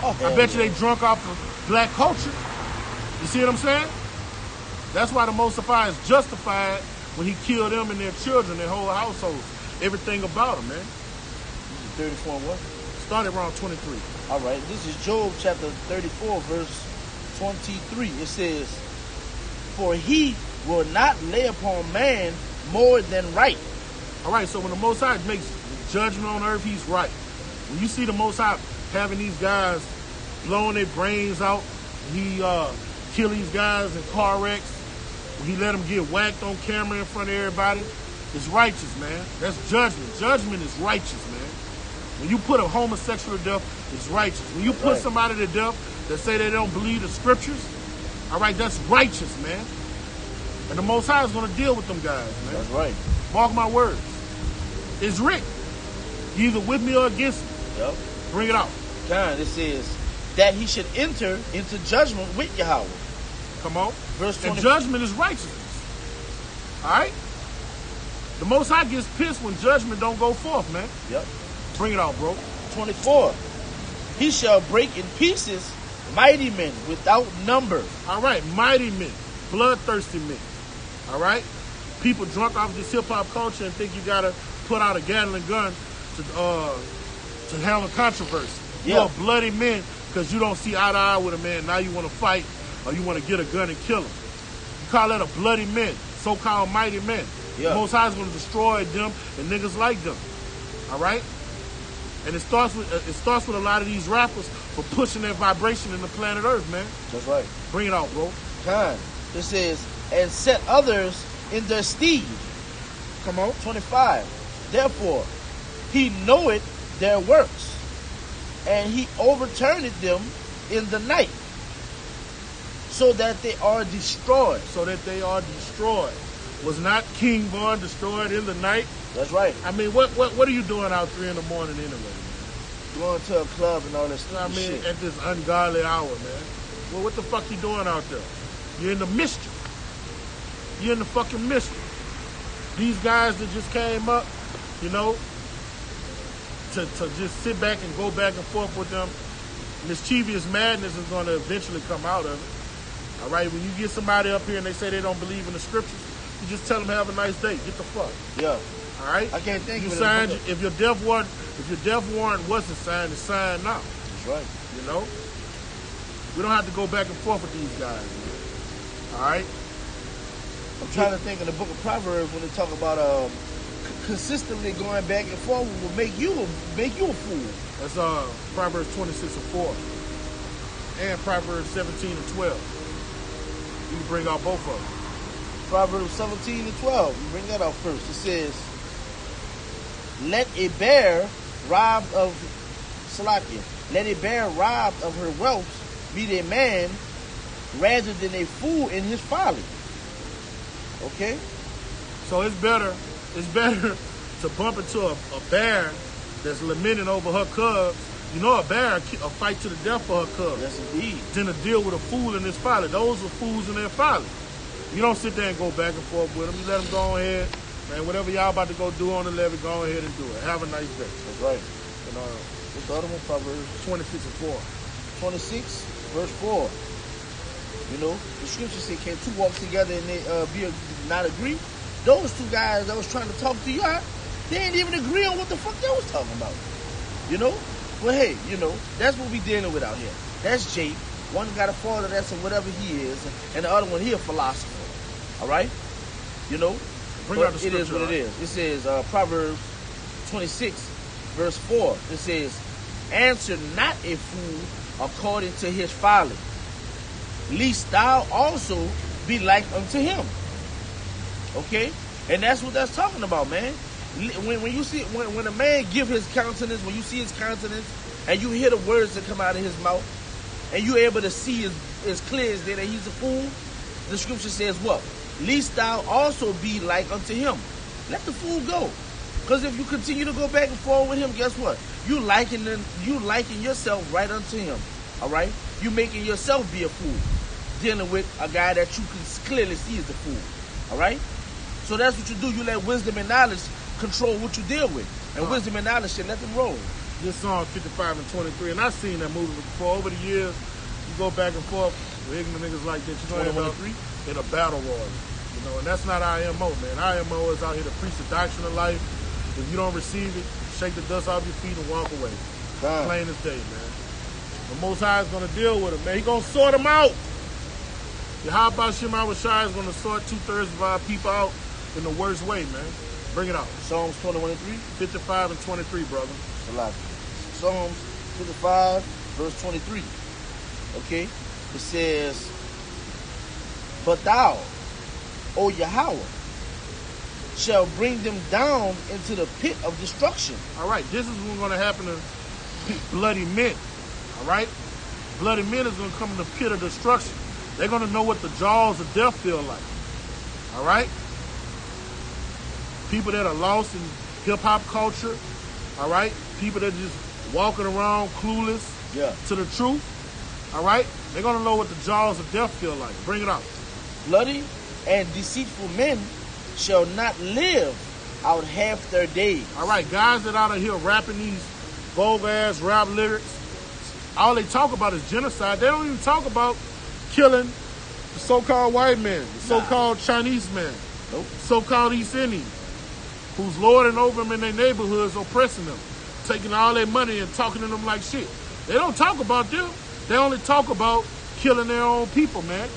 Oh, I bet you they drunk off of black culture. You see what I'm saying? That's why the Most High is justified when he killed them and their children, their whole households. Everything about them, man. 34 what? Started around 23. All right. This is Job chapter 34, verse 23. It says, for he will not lay upon man more than right. All right, so when the Most High makes judgment on earth, he's right. When you see the Most High having these guys blowing their brains out, he kill these guys in car wrecks, when he let them get whacked on camera in front of everybody, it's righteous, man. That's judgment. Judgment is righteous, man. When you put a homosexual to death, it's righteous. When you put somebody to death that say they don't believe the scriptures, all right, that's righteous, man. And the Most High is going to deal with them guys, man. That's right. Mark my words. It's written. You either with me or against me. Yep. Bring it out. It says that he should enter into judgment with Yahweh. Come on. Verse 20. And judgment is righteousness. All right? The Most High gets pissed when judgment don't go forth, man. Yep. Bring it out, bro. 24. He shall break in pieces mighty men without number. All right. Mighty men. Bloodthirsty men. All right? People drunk off this hip-hop culture and think you got to put out a Gatling gun to handle controversy. You're a bloody man because you don't see eye to eye with a man. Now you want to fight or you want to get a gun and kill him. You call that a bloody man, so-called mighty men. The Most High is going to destroy them and niggas like them. All right? And it starts with a lot of these rappers for pushing their vibration in the planet Earth, man. That's right. Bring it out, bro. It says, and set others in their stead. Come on. 25. Therefore, he knoweth their works, and he overturneth them in the night, so that they are destroyed. So that they are destroyed. Was not King Von destroyed in the night? That's right. I mean, what are you doing out 3 in the morning anyway, man? Going to a club and all that stuff. Shit. At this ungodly hour, man. Well, what the fuck you doing out there? You're in the mischief. You're in the fucking mischief. These guys that just came up, you know, to just sit back and go back and forth with them, mischievous madness is going to eventually come out of it. All right? When you get somebody up here and they say they don't believe in the scriptures, you just tell them have a nice day. Get the fuck. Yeah. All right? I can't think you of it. signed, if your death warrant wasn't signed, it's signed now. That's right. You know? We don't have to go back and forth with these guys, man. All right? I'm trying to think in the book of Proverbs when they talk about consistently going back and forth will make you a fool. That's Proverbs 26:4 and Proverbs 17:12. You can bring out both of them. Proverbs 17:12. You bring that out first. It says, "Let a bear robbed of Salakia, let a bear robbed of her wealth meet a man rather than a fool in his folly." Okay? So it's better to bump into a bear that's lamenting over her cubs. You know, a bear a fight to the death for her cubs. Yes, indeed. Than to deal with a fool in his folly. Those are fools in their folly. You don't sit there and go back and forth with them. You let them go ahead, man. Whatever y'all about to go do on the levee, go ahead and do it. Have a nice day. That's right. And what's the other one? Proverbs 26:4. 26, verse 4. You know, the scripture says, "Can two walk together and they not agree?" Those two guys that was trying to talk to you, they didn't even agree on what the fuck they was talking about. You know? Well, hey, you know, that's what we dealing with out here. That's Jake. One got a father that's whatever he is, and the other one, he a philosopher. All right? You know? Bring out the it is scripture, what it is. It says, Proverbs 26, verse 4. It says, "Answer not a fool according to his folly, lest thou also be like unto him." Okay? And that's what that's talking about, man. When you see, when a man give his countenance, when you see his countenance, and you hear the words that come out of his mouth, and you're able to see as clear as that he's a fool, the scripture says what? "Lest thou also be like unto him." Let the fool go. Because if you continue to go back and forth with him, guess what? You liking yourself right unto him. All right? You making yourself be a fool, dealing with a guy that you can clearly see is the fool. All right? So that's what you do. You let wisdom and knowledge control what you deal with. And wisdom and knowledge should let them roll. This song 55 and 23, and I've seen that movie before. Over the years, you go back and forth with ignorant niggas like that. You know, in a battle war. You know, and that's not our MO, man. Our MO is out here to preach the doctrine of life. If you don't receive it, shake the dust off your feet and walk away. Plain as day, man. The Most High is going to deal with them, man. He's going to sort them out. Yahweh Shema Shai is going to sort 2/3 of our people out in the worst way, man. Bring it out. Psalms 21:3. 55 and 23, brother. Psalms 55, verse 23. Okay? It says, "But thou, O Yahweh, shall bring them down into the pit of destruction." All right, this is what's going to happen to bloody men. All right? Bloody men is going to come in the pit of destruction. They're going to know what the jaws of death feel like. All right? People that are lost in hip-hop culture. All right? People that are just walking around clueless to the truth. All right? They're going to know what the jaws of death feel like. Bring it out. "Bloody and deceitful men shall not live out half their days." All right, guys that out of here rapping these vulgar-ass rap lyrics, all they talk about is genocide. They don't even talk about killing the so-called white man, the so-called Chinese man, so-called East Indian, who's lording over them in their neighborhoods, oppressing them, taking all their money and talking to them like shit. They don't talk about them. They only talk about killing their own people, man.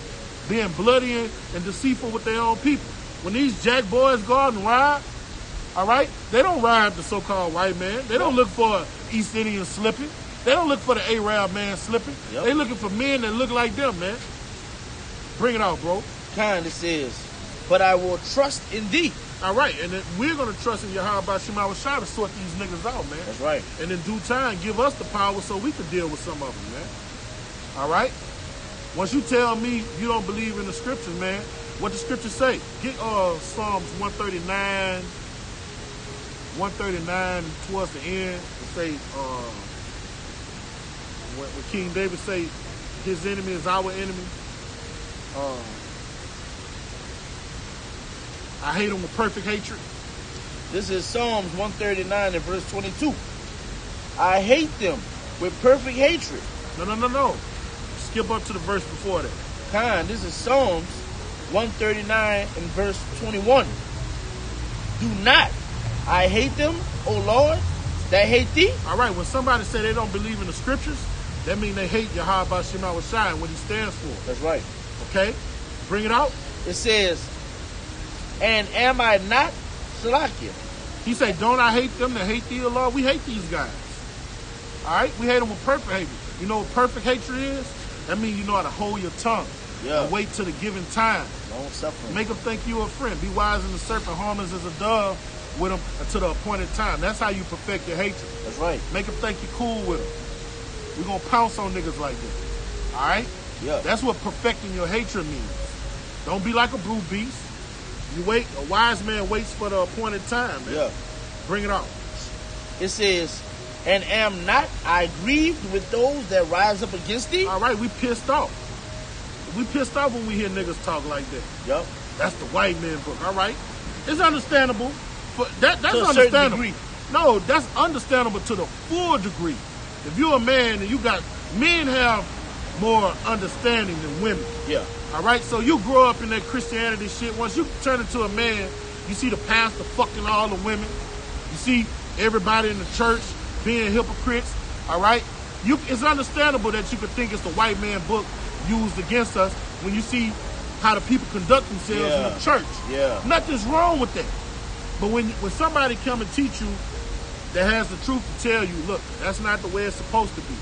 Being bloody and deceitful with their own people. When these jack boys go out and ride, all right, they don't ride the so-called white man. They don't look for East Indian slipping. They don't look for the Arab man slipping. Yep. They looking for men that look like them, man. Bring it out, bro. Kind, it says, "But I will trust in thee." All right, and then we're going to trust in Yahweh Shema Shai to sort these niggas out, man. That's right. And in due time, give us the power so we can deal with some of them, man. All right? Once you tell me you don't believe in the scriptures, man, what the scriptures say? Get Psalms 139 towards the end. It say, when King David say his enemy is our enemy, I hate him with perfect hatred. This is Psalms 139 and verse 22. "I hate them with perfect hatred." No. Skip up to the verse before that. This is Psalms 139 and verse 21. "Do not I hate them, O Lord, that hate thee." All right, when somebody say they don't believe in the scriptures, that means they hate Yahweh Shema Shai and what he stands for. That's right. Okay? Bring it out. It says, "And am I not, Salakia, He said, don't I hate them that hate thee, O Lord? We hate these guys. All right? We hate them with perfect hatred. You know what perfect hatred is? That means you know how to hold your tongue. Yeah. And wait till the given time. Long suffering. Make them think you a friend. Be wise as a serpent, harmless as a dove with them until the appointed time. That's how you perfect your hatred. That's right. Make them think you're cool with them. We're going to pounce on niggas like that. All right? Yeah. That's what perfecting your hatred means. Don't be like a brute beast. You wait. A wise man waits for the appointed time, man. Yeah. Bring it on. It says, and am not I grieved with those that rise up against thee? All right, we pissed off. We pissed off when we hear niggas talk like that. Yep. That's the white man book. All right, it's understandable. But that's to a understandable. certain degree. No, that's understandable to the full degree. If you're a man and you got men have more understanding than women. Yeah. All right, so you grow up in that Christianity shit. Once you turn into a man, you see the pastor fucking all the women. You see everybody in the church being hypocrites. All right, it's understandable that you could think it's the white man book used against us when you see how the people conduct themselves in the church. Yeah. Nothing's wrong with that. But when somebody come and teach you that has the truth to tell you, look, that's not the way it's supposed to be.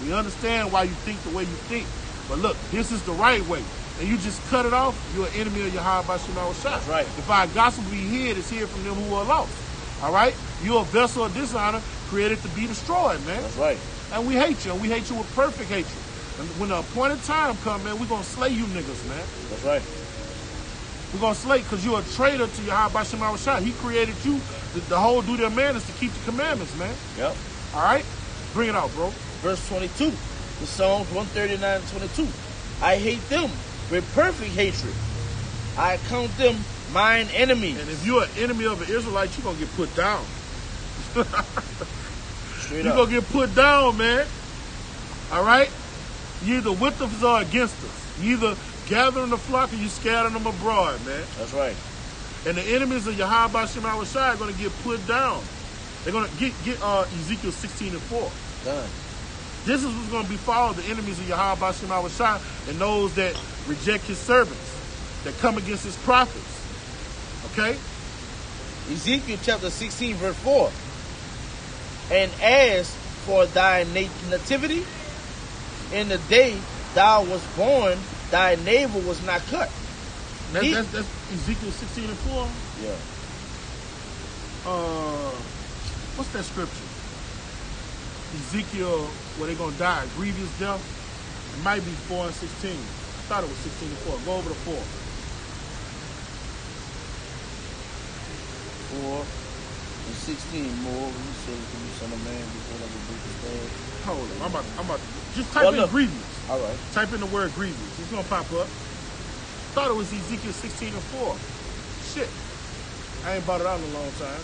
We understand why you think the way you think. But look, this is the right way. And you just cut it off, you're an enemy of Yahweh Bashim Al Shah. That's right. If our gospel be hid, it's hid from them who are lost. All right? You're a vessel of dishonor created to be destroyed, man. That's right. And we hate you, and we hate you with perfect hatred. And when the appointed time comes, man, we're going to slay you niggas, man. That's right. We're going to slay because you're a traitor to Yahweh Bashim Al Shah. He created you. The whole duty of man is to keep the commandments, man. Yep. All right? Bring it out, bro. Verse 22. The Psalms 139 and 22. I hate them with perfect hatred. I count them mine enemies. And if you're an enemy of an Israelite, you're going to get put down. Straight You're up. going to get put down, man. All right? You either with us or against us. You either gathering the flock or you scattering them abroad, man. That's right. And the enemies of Yahweh Bashim Al Shah are going to get put down. They're going to get Ezekiel 16 and 4. Done. This is what's going to befall the enemies of Yahweh Bashim Al Shah and those that reject his servants, that come against his prophets. Okay? Ezekiel chapter 16 verse 4. And as for thy nativity, in the day thou was born, thy navel was not cut. That's Ezekiel 16 and 4. Yeah. What's that scripture? Ezekiel, where they're going to die, grievous death. It might be 4 and 16. I thought it was 16 and 4. Go over to 4. 4 and 16 more. You say to me, son of man, before I will break his head. Hold on. I'm about to just type in grievous. All right. Type in the word grievous. It's going to pop up. Thought it was Ezekiel 16 and 4. Shit. I ain't bought it out in a long time.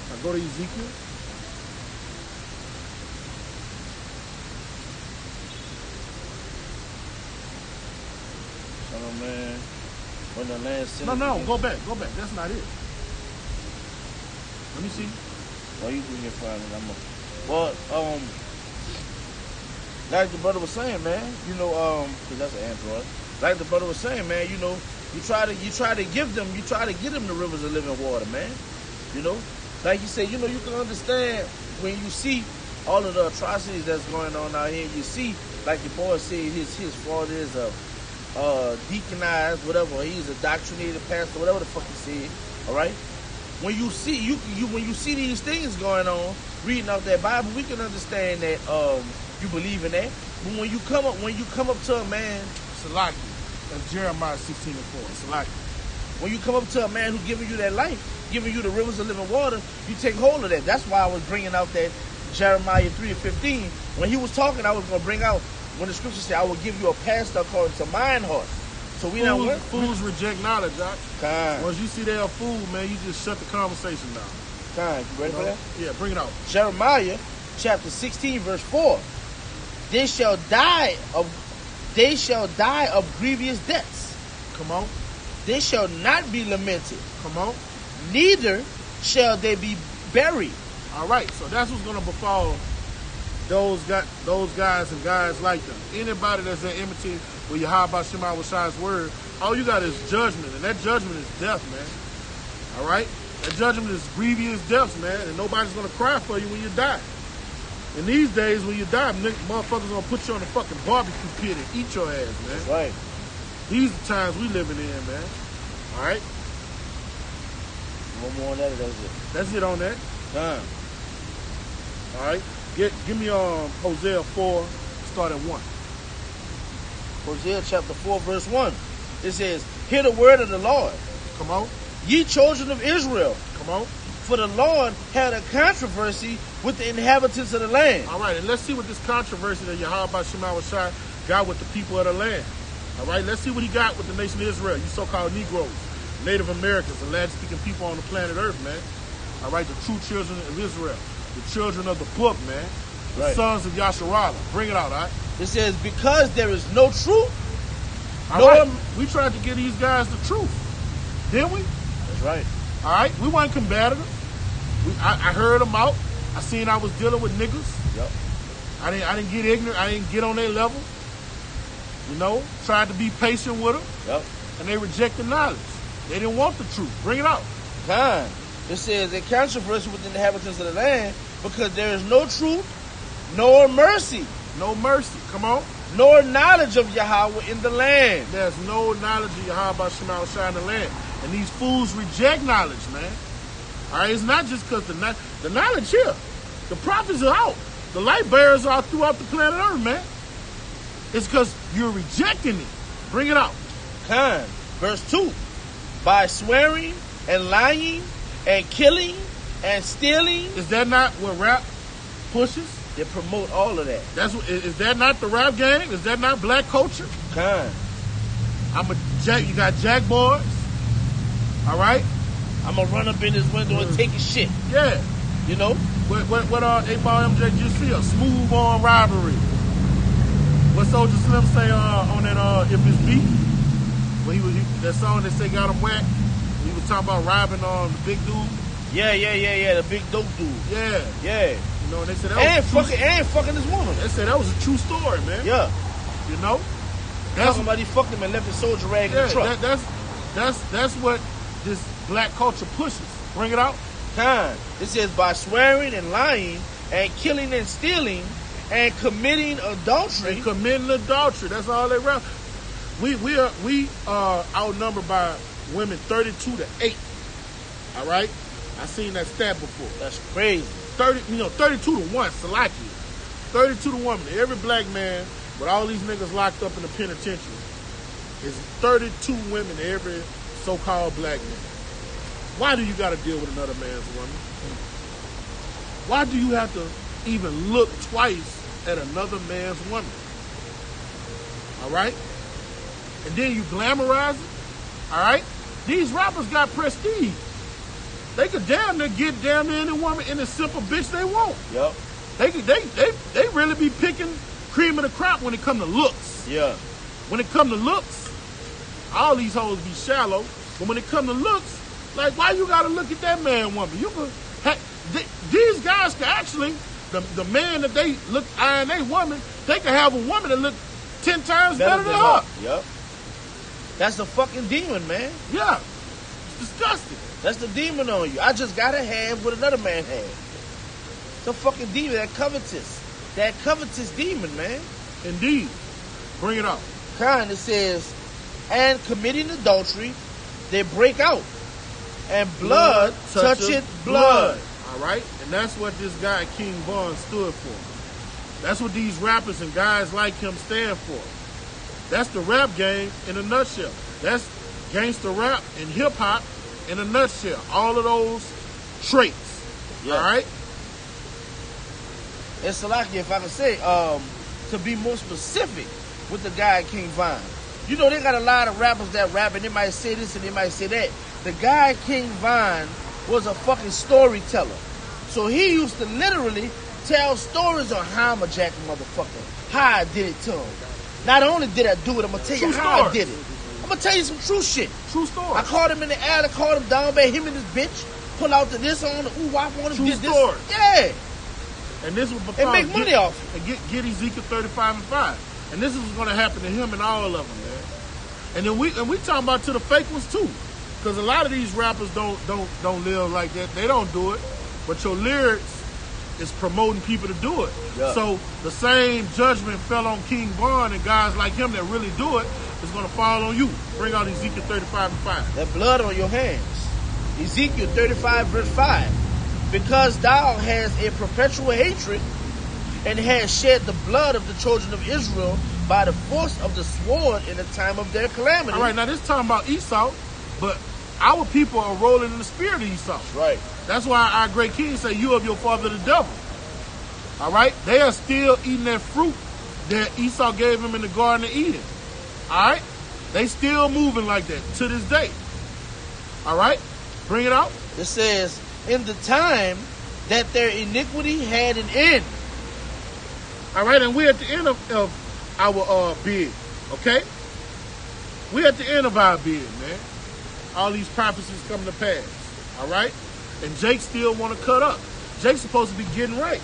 Now go to Ezekiel. Son of man, when the land sinned. No, go back. That's not it. Let me see. Well, you can get find it. Well, like the brother was saying, man, you know, because that's an Android. Like the brother was saying, man, you know, you try to give them the rivers of living water, man. You know, like you said, you know, you can understand when you see all of the atrocities that's going on out here. You see, like your boy said, his father is a deaconized, whatever. He's a doctrinated pastor, whatever the fuck he said. All right. When you see when you see these things going on, reading out that Bible, we can understand that you believe in that. But when you come up to a man, Salaki. That's Jeremiah 16 and 4. Salaki. when you come up to a man who's giving you that life, giving you the rivers of living water, you take hold of that. That's why I was bringing out that Jeremiah 3 and 15. When he was talking, I was going to bring out when the scripture said, I will give you a pastor according to mine heart. So fools reject knowledge, Josh. Kind. Once you see they're a fool, man, you just shut the conversation down. Kind. You ready for that? Yeah, bring it out. Jeremiah chapter 16 verse 4. They shall die of grievous deaths. Come on. They shall not be lamented. Come on. Neither shall they be buried. All right, so that's what's going to befall those guys and guys like them. Anybody that's in enmity with Yahweh Shema Shai's word, all you got is judgment, and that judgment is death, man. All right? That judgment is grievous death, man, and nobody's going to cry for you when you die. And these days, when you die, motherfuckers going to put you on the fucking barbecue pit and eat your ass, man. That's right. These are the times we living in, man. All right? One more on that, that's it. That's it on that. Done. All right? Give me Hosea 4, start at 1. Hosea chapter 4, verse 1. It says, hear the word of the Lord. Come on. Ye children of Israel. Come on. For the Lord had a controversy with the inhabitants of the land. All right, and let's see what this controversy that Yahweh Shema Shai got with the people of the land. All right, let's see what he got with the nation of Israel, you so-called Negroes, Native Americans, the Latin-speaking people on the planet Earth, man. All right, the true children of Israel, the children of the book, man, the sons of Yasharallah. Bring it out, all right? It says, because there is no truth. All right, we tried to give these guys the truth, didn't we? That's right. All right, we weren't combative. I heard them out. I seen I was dealing with niggas. Yep. I didn't get ignorant. I didn't get on their level. You know, tried to be patient with them. Yep. And they rejected knowledge. They didn't want the truth. Bring it out. Time. It says a controversy with the inhabitants of the land because there is no truth, nor mercy. No mercy. Come on. Nor knowledge of Yahweh in the land. There's no knowledge of Yahweh Shema Shai in the land. And these fools reject knowledge, man. All right, it's not just because the knowledge here. The prophets are out. The light bearers are throughout the planet Earth, man. It's because you're rejecting it. Bring it out. Khan, verse 2. By swearing and lying and killing and stealing. Is that not what rap pushes? They promote all of that. Is that not the rap game? Is that not black culture? Khan. You got Jack Boys. All right? I'm going to run up in this window and take his shit. Yeah. You know? What 8-Ball MJ just see? A smooth on rivalry. What Soulja Slim say on that If It's Beat? When that song that say got him whacked. He was talking about robbing on the big dude. Yeah, the big dope dude. Yeah. Yeah. You know, and they said that and fucking this woman. They said that was a true story, man. Yeah. You know? Talking about he fucked him and left his soldier rag in the truck. That's what this black culture pushes. Bring it out. Time. It says by swearing and lying and killing and stealing and committing adultery. That's all they rap. We are outnumbered by women 32-8. All right? I seen that stat before. That's crazy. 32-1, Salakia. 32-1. Every black man with all these niggas locked up in the penitentiary is 32 women to every so-called black man. Why do you got to deal with another man's woman? Why do you have to even look twice at another man's woman? All right? And then you glamorize it? All right? These rappers got prestige. They could damn near get damn near any woman, any simple bitch they want. Yep. They really be picking cream of the crop when it come to looks. Yeah. When it come to looks, all these hoes be shallow. But when it come to looks, like, why you gotta look at that man woman? You could, these guys can actually, the man that they look eyeing they woman, they can have a woman that look 10 times better than her. Yep. That's the fucking demon, man. Yeah. It's disgusting. That's the demon on you. I just gotta have what another man had. It's a fucking demon, that covetous demon, man. Indeed. Bring it out. It says, and committing adultery, they break out. And blood toucheth blood. All right? And that's what this guy, King Von, stood for. That's what these rappers and guys like him stand for. That's the rap game in a nutshell. That's gangster rap and hip-hop in a nutshell. All of those traits. Yeah. All right? And Salaki, if I can say, to be more specific with the guy King Von. You know, they got a lot of rappers that rap and they might say this and they might say that. The guy King Von was a fucking storyteller. So he used to literally tell stories on how I'm a jack motherfucker. How I did it to him. Not only did I do it, I'm going to tell you how I did it. I'm going to tell you some true shit. True story. I caught him in the alley, caught him down bad, him and his bitch. Pull out the this on the ooh-wop on him. True story. Yeah. And this will become, and make money off and get Ezekiel 35:5. And this is what's going to happen to him and all of them, man. And then we talking about to the fake ones too, because a lot of these rappers don't live like that. They don't do it, but your lyrics is promoting people to do it. Yeah. So the same judgment fell on King Von and guys like him that really do it is going to fall on you. Bring out Ezekiel 35:5. That blood on your hands. Ezekiel 35:5. Because thou hast a perpetual hatred and hast shed the blood of the children of Israel by the force of the sword in the time of their calamity. All right, now this is talking about Esau, but our people are rolling in the spirit of Esau. Right. That's why our great king say, you of your father the devil. All right? They are still eating that fruit that Esau gave him in the Garden of Eden. All right? They still moving like that to this day. All right? Bring it out. It says, in the time that their iniquity had an end. All right, and we're at the end of our bid, okay? We're at the end of our bid, man. All these prophecies come to pass, all right? And Jake still want to cut up. Jake's supposed to be getting right,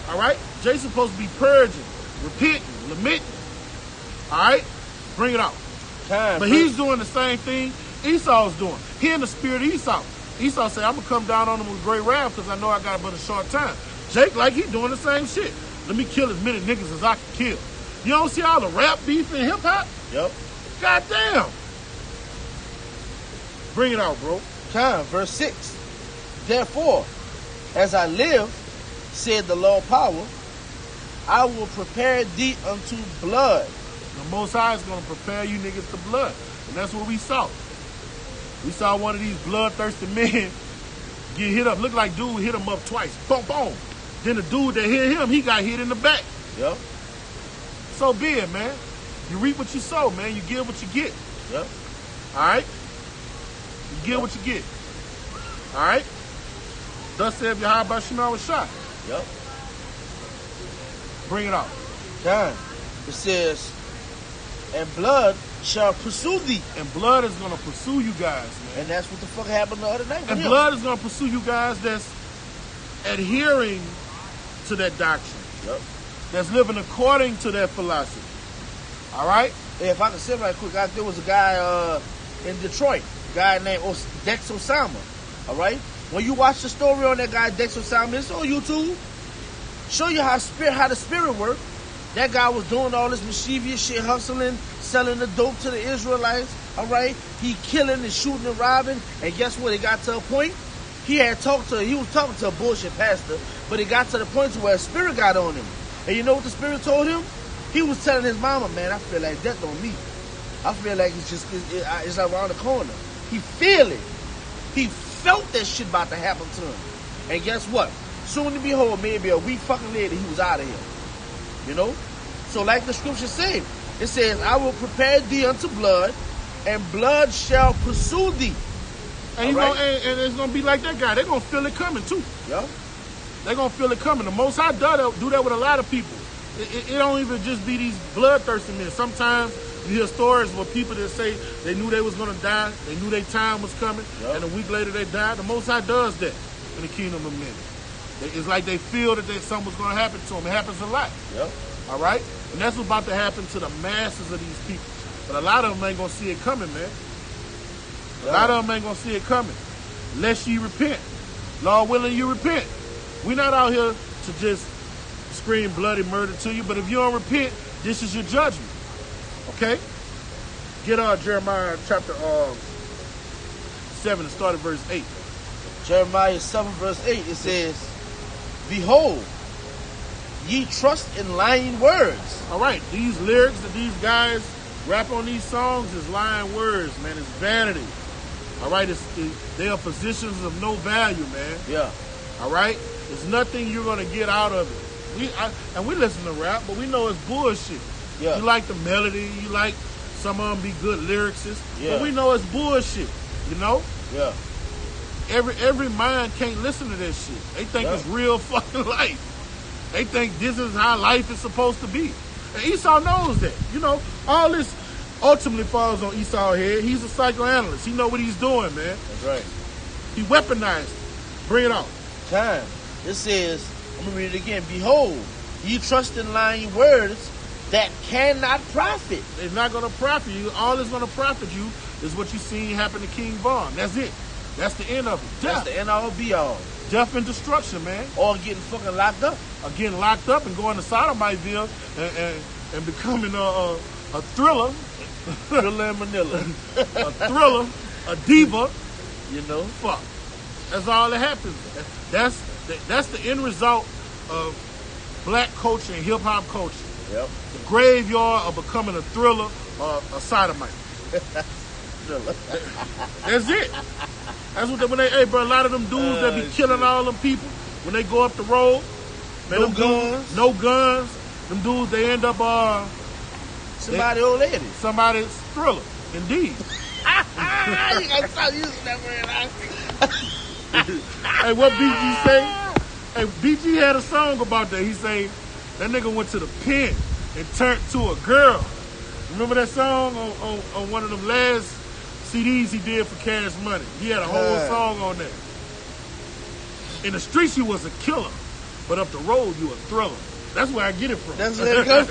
all right? Jake's supposed to be purging, repenting, lamenting, all right? Bring it out. But he's doing the same thing Esau's doing. He in the spirit of Esau. Esau said, I'm going to come down on him with great wrath because I know I got but a short time. Jake, like he doing the same shit. Let me kill as many niggas as I can kill. You don't see all the rap beef and hip-hop? Yep. Goddamn. Bring it out, bro. Verse 6. Therefore, as I live, said the Lord power, I will prepare thee unto blood. The Most High is going to prepare you niggas to blood. And that's what we saw. We saw one of these bloodthirsty men get hit up. Looked like dude hit him up twice. Boom, boom. Then the dude that hit him, he got hit in the back. Yep. So be it, man. You reap what you sow, man. You give what you get. Yep. All right? You get what you get. All right? Thus saith Yahweh Shema Rashah. Yep. Bring it out. It says, and blood shall pursue thee. And blood is going to pursue you guys, man. And that's what the fuck happened the other night. And blood is going to pursue you guys that's adhering to that doctrine. Yep. That's living according to that philosophy. All right? Hey, if I can say right quick, there was a guy in Detroit, a guy named Dex Osama. All right? When you watch the story on that guy, Dex Osama, it's on YouTube. Show you how the spirit works. That guy was doing all this mischievous shit, hustling, selling the dope to the Israelites. All right? He killing and shooting and robbing. And guess what? It got to a point. He was talking to a bullshit pastor, but it got to the point to where a spirit got on him. And you know what the spirit told him? He was telling his mama, man, I feel like death on me. I feel like it's around the corner. He feel it. He felt that shit about to happen to him. And guess what? Soon to behold, maybe a week fucking later, he was out of here. You know? So like the scripture says, it says, I will prepare thee unto blood, and blood shall pursue thee. And, and it's going to be like that guy. They're going to feel it coming, too. Yeah. They're going to feel it coming. The Most High do that with a lot of people. It don't even just be these bloodthirsty men. Sometimes you hear stories where people that say they knew they was going to die, they knew their time was coming, and a week later they died. The Most High does that in the kingdom of men. It's like they feel that something was going to happen to them. It happens a lot. Yep. All right? And that's what's about to happen to the masses of these people. But a lot of them ain't going to see it coming, man. A lot of them ain't going to see it coming. Unless you repent. Lord willing, you repent. We're not out here to just scream bloody murder to you, but if you don't repent, this is your judgment. Okay? Get Jeremiah chapter 7 and start at verse 8. Jeremiah 7 verse 8, it says, behold, ye trust in lying words. All right, these lyrics that these guys rap on these songs is lying words, man. It's vanity. All right, they are positions of no value, man. Yeah. All right? There's nothing you're going to get out of it. We listen to rap, but we know it's bullshit. Yeah. You like the melody. You like some of them be good lyricists. Yeah. But we know it's bullshit, you know? Yeah. Every mind can't listen to that shit. They think it's real fucking life. They think this is how life is supposed to be. And Esau knows that. You know, all this ultimately falls on Esau's head. He's a psychoanalyst. He know what he's doing, man. That's right. He weaponized it. Bring it on. Time. It says, I'm going to read it again. Behold, ye trust in lying words that cannot profit. It's not going to profit you. All that's going to profit you is what you seen happen to King Von. That's it. That's the end of it. That's the end all be all. Death and destruction, man. Or getting fucking locked up. Or getting locked up and going to Sodomiville and becoming a thriller. Thriller in Manila. A thriller, a diva. You know? Fuck. That's all that happens. That's the end result of black culture and hip-hop culture. Yep. The graveyard of becoming a thriller or a sodomite. Thriller. That's it. That's what hey bro, a lot of them dudes that be killing all them people when they go up the road. Man, no guns. No guns. Them dudes, they end up somebody old lady. Somebody's thriller. Indeed. You gotta stop using that word. Hey, what BG say? Hey, BG had a song about that. He say that nigga went to the pen and turned to a girl. Remember that song on one of them last CDs he did for Cash Money? He had a whole song on that. In the streets, you was a killer, but up the road, you a thriller. That's where I get it from. That's where it goes.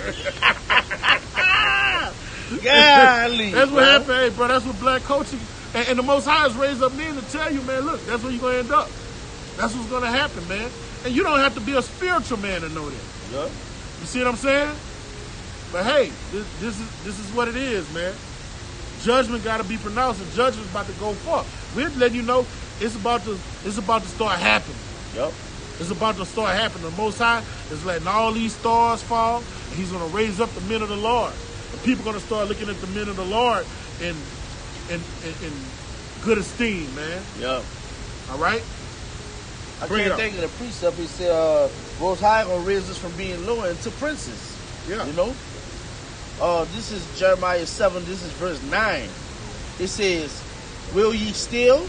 Golly. That's what happened, hey, bro. That's what black culture, and the Most High is raised up men to tell you, man, look, that's where you're going to end up. That's what's going to happen, man. And you don't have to be a spiritual man to know that. Yeah. You see what I'm saying? But hey, this is what it is, man. Judgment got to be pronounced, and judgment's about to go forth. We're letting you know it's about to start happening. Yep. It's about to start happening. The Most High is letting all these stars fall, and He's going to raise up the men of the Lord. And people are going to start looking at the men of the Lord in good esteem, man. Yep. All right? I can't think of the precept. He said, Most High going to raise us from being low into princes. Yeah. You know? This is Jeremiah 7. This is verse 9. It says, will ye steal,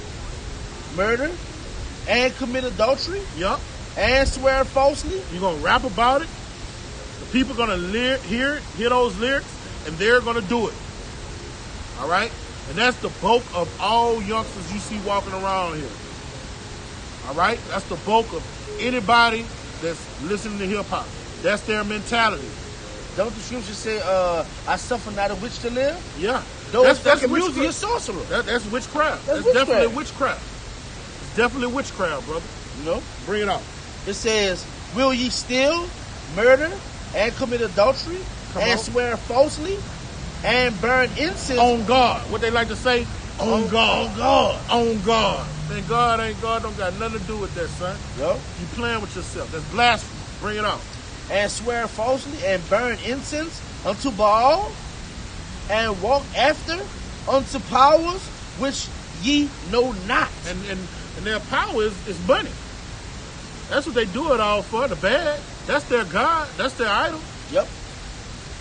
murder, and commit adultery? Yup. And swear falsely? You're going to rap about it. The people are going to hear those lyrics, and they're going to do it. All right? And that's the bulk of all youngsters you see walking around here. All right? That's the bulk of anybody that's listening to hip-hop. That's their mentality. Don't the scripture say, I suffer not a witch to live? Yeah. That's music is sorcerer. That's witchcraft. That's definitely witchcraft. It's definitely witchcraft, brother. You know? Bring it out. It says, will ye steal, murder, and commit adultery, and swear falsely, and burn incense on God? What they like to say? On God. On God. On God. Man, God ain't God. Don't got nothing to do with that, son. Yep. You playing with yourself. That's blasphemy. Bring it out. And swear falsely, and burn incense unto Baal, and walk after unto powers which ye know not. And their power is money. That's what they do it all for, the bad. That's their God. That's their idol. Yep.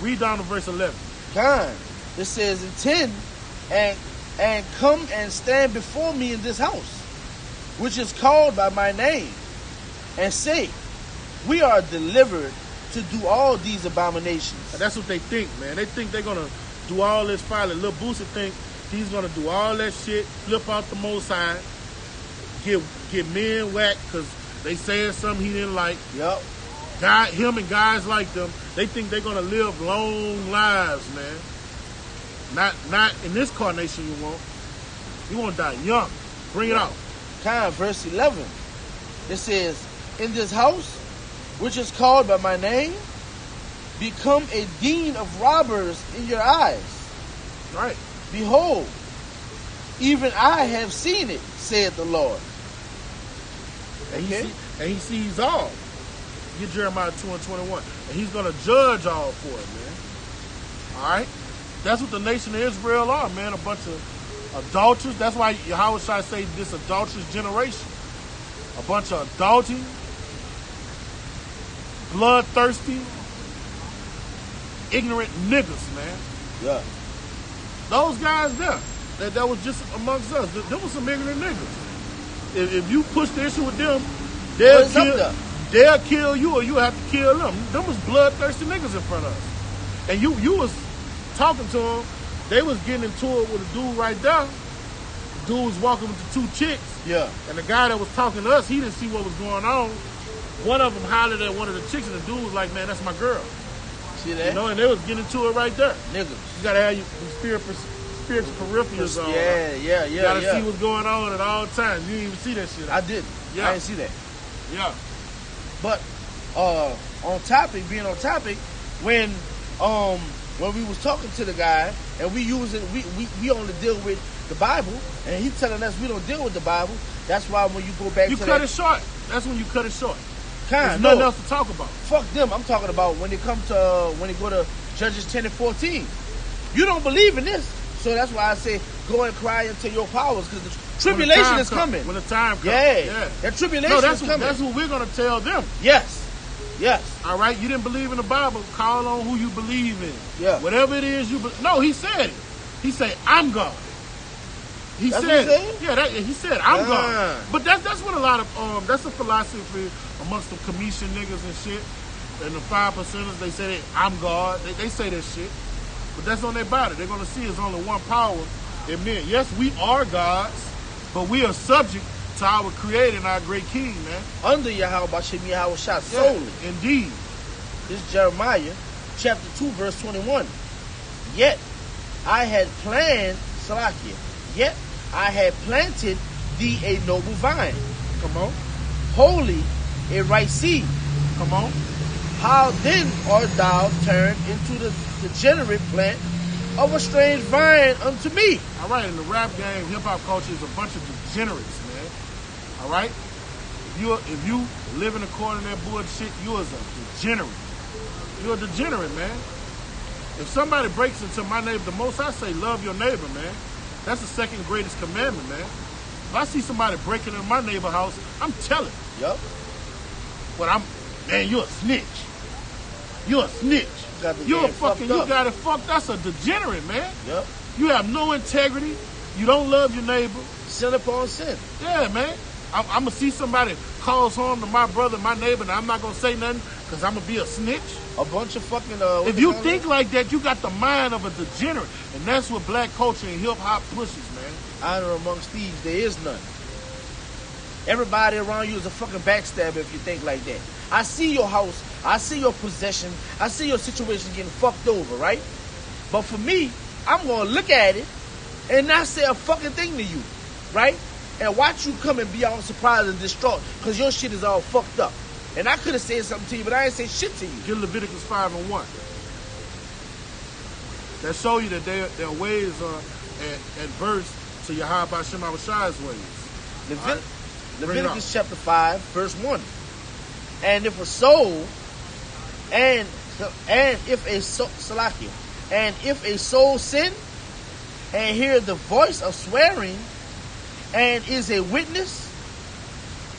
Read down to verse 11. God. It says in 10, and come and stand before me in this house, which is called by my name, and say, we are delivered to do all these abominations. And that's what they think, man. They think they're going to do all this folly. Lil Boosie think he's going to do all that shit, flip out the Most High, get men whacked because they saying something he didn't like. Yep. Him and guys like them, they think they're going to live long lives, man. Not in this carnation you won't. You want to die young. Bring it out. Verse 11. It says, in this house, which is called by my name, become a den of robbers in your eyes. Right. Behold, even I have seen it, said the Lord. And he sees all. Get Jeremiah 2:21. And he's going to judge all for it, man. All right? That's what the nation of Israel are, man. A bunch of adulterers. That's why Yahweh Shai say this adulterous generation. A bunch of adulting, bloodthirsty, ignorant niggas, man. Yeah. Those guys there, that was just amongst us. There was some ignorant niggas. If you push the issue with them, they'll kill you or you have to kill them. Them was bloodthirsty niggas in front of us. And you was talking to them. They was getting into it with a dude right there. The dude was walking with the two chicks. Yeah. And the guy that was talking to us, he didn't see what was going on. one of them hollered at one of the chicks, and the dude was like, "Man, that's my girl." See that? You know, and they was getting to it right there. Niggas. You gotta have your spiritual peripherals on. Yeah. You gotta see what's going on at all times. You didn't even see that shit. I didn't. Yeah. I didn't see that. Yeah. But being on topic, when we was talking to the guy and we only deal with the Bible, and he telling us we don't deal with the Bible. That's why when you go back, you cut it short. That's when you cut it short. There's nothing else to talk about. Fuck them. I'm talking about when they go to Judges 10 and 14. You don't believe in this, so that's why I say go and cry until your powers, because the tribulation is coming. When the time comes. Yeah. That tribulation is coming. That's what we're gonna tell them. Yes. All right. You didn't believe in the Bible. Call on who you believe in. Yeah. Whatever it is you. No, he said it. He said, "I'm God." He That's said, what he said? "Yeah." He said, "I'm God." But that's what a lot of that's a philosophy amongst the commission niggas and shit, and the 5%ers. They say I'm God. They say that shit, but that's on their body. They're gonna see it's only one power in men. Yes, we are gods, but we are subject to our Creator and our great King, man. Under Yahweh Bashem Yahweh Shah solely. Indeed. This is Jeremiah chapter 2 verse 21. Yet I had planted thee a noble vine. Come on. Holy a right seed. Come on. How then art thou turned into the degenerate plant of a strange vine unto me? All right, in the rap game, hip-hop culture is a bunch of degenerates, man. All right? If you living according to that bullshit, you is a degenerate. You're a degenerate, man. If somebody breaks into my neighbor, the most I say, love your neighbor, man. That's the second greatest commandment, man. If I see somebody breaking into my neighbor's house, I'm telling. Yup. But man, you're a snitch. You're a snitch. You got it fucked. That's a degenerate, man. Yep. You have no integrity. You don't love your neighbor. Sin upon sin. Yeah, man. I'm going to see somebody cause harm to my brother, my neighbor, and I'm not going to say nothing because I'm going to be a snitch. A bunch of fucking... if you think like that, you got the mind of a degenerate. And that's what black culture and hip-hop pushes, man. Honor amongst thieves, there is none. Everybody around you is a fucking backstabber if you think like that. I see your house. I see your possession. I see your situation getting fucked over, right? But for me, I'm going to look at it and not say a fucking thing to you, right? And watch you come and be all surprised and distraught because your shit is all fucked up. And I could have said something to you, but I ain't say shit to you. Get Leviticus 5:1. That show you that their ways are adverse to Yahweh Bashem Shai's ways. Leviticus chapter 5, verse 1. And if a soul, and if a soul sin, and hear the voice of swearing, and is a witness,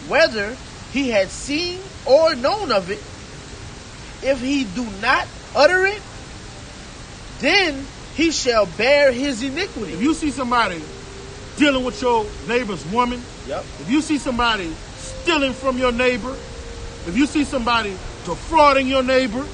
whether he had seen or known of it, if he do not utter it, then he shall bear his iniquity. If you see somebody dealing with your neighbor's woman, yep. If you see somebody stealing from your neighbor, if you see somebody defrauding your neighbor,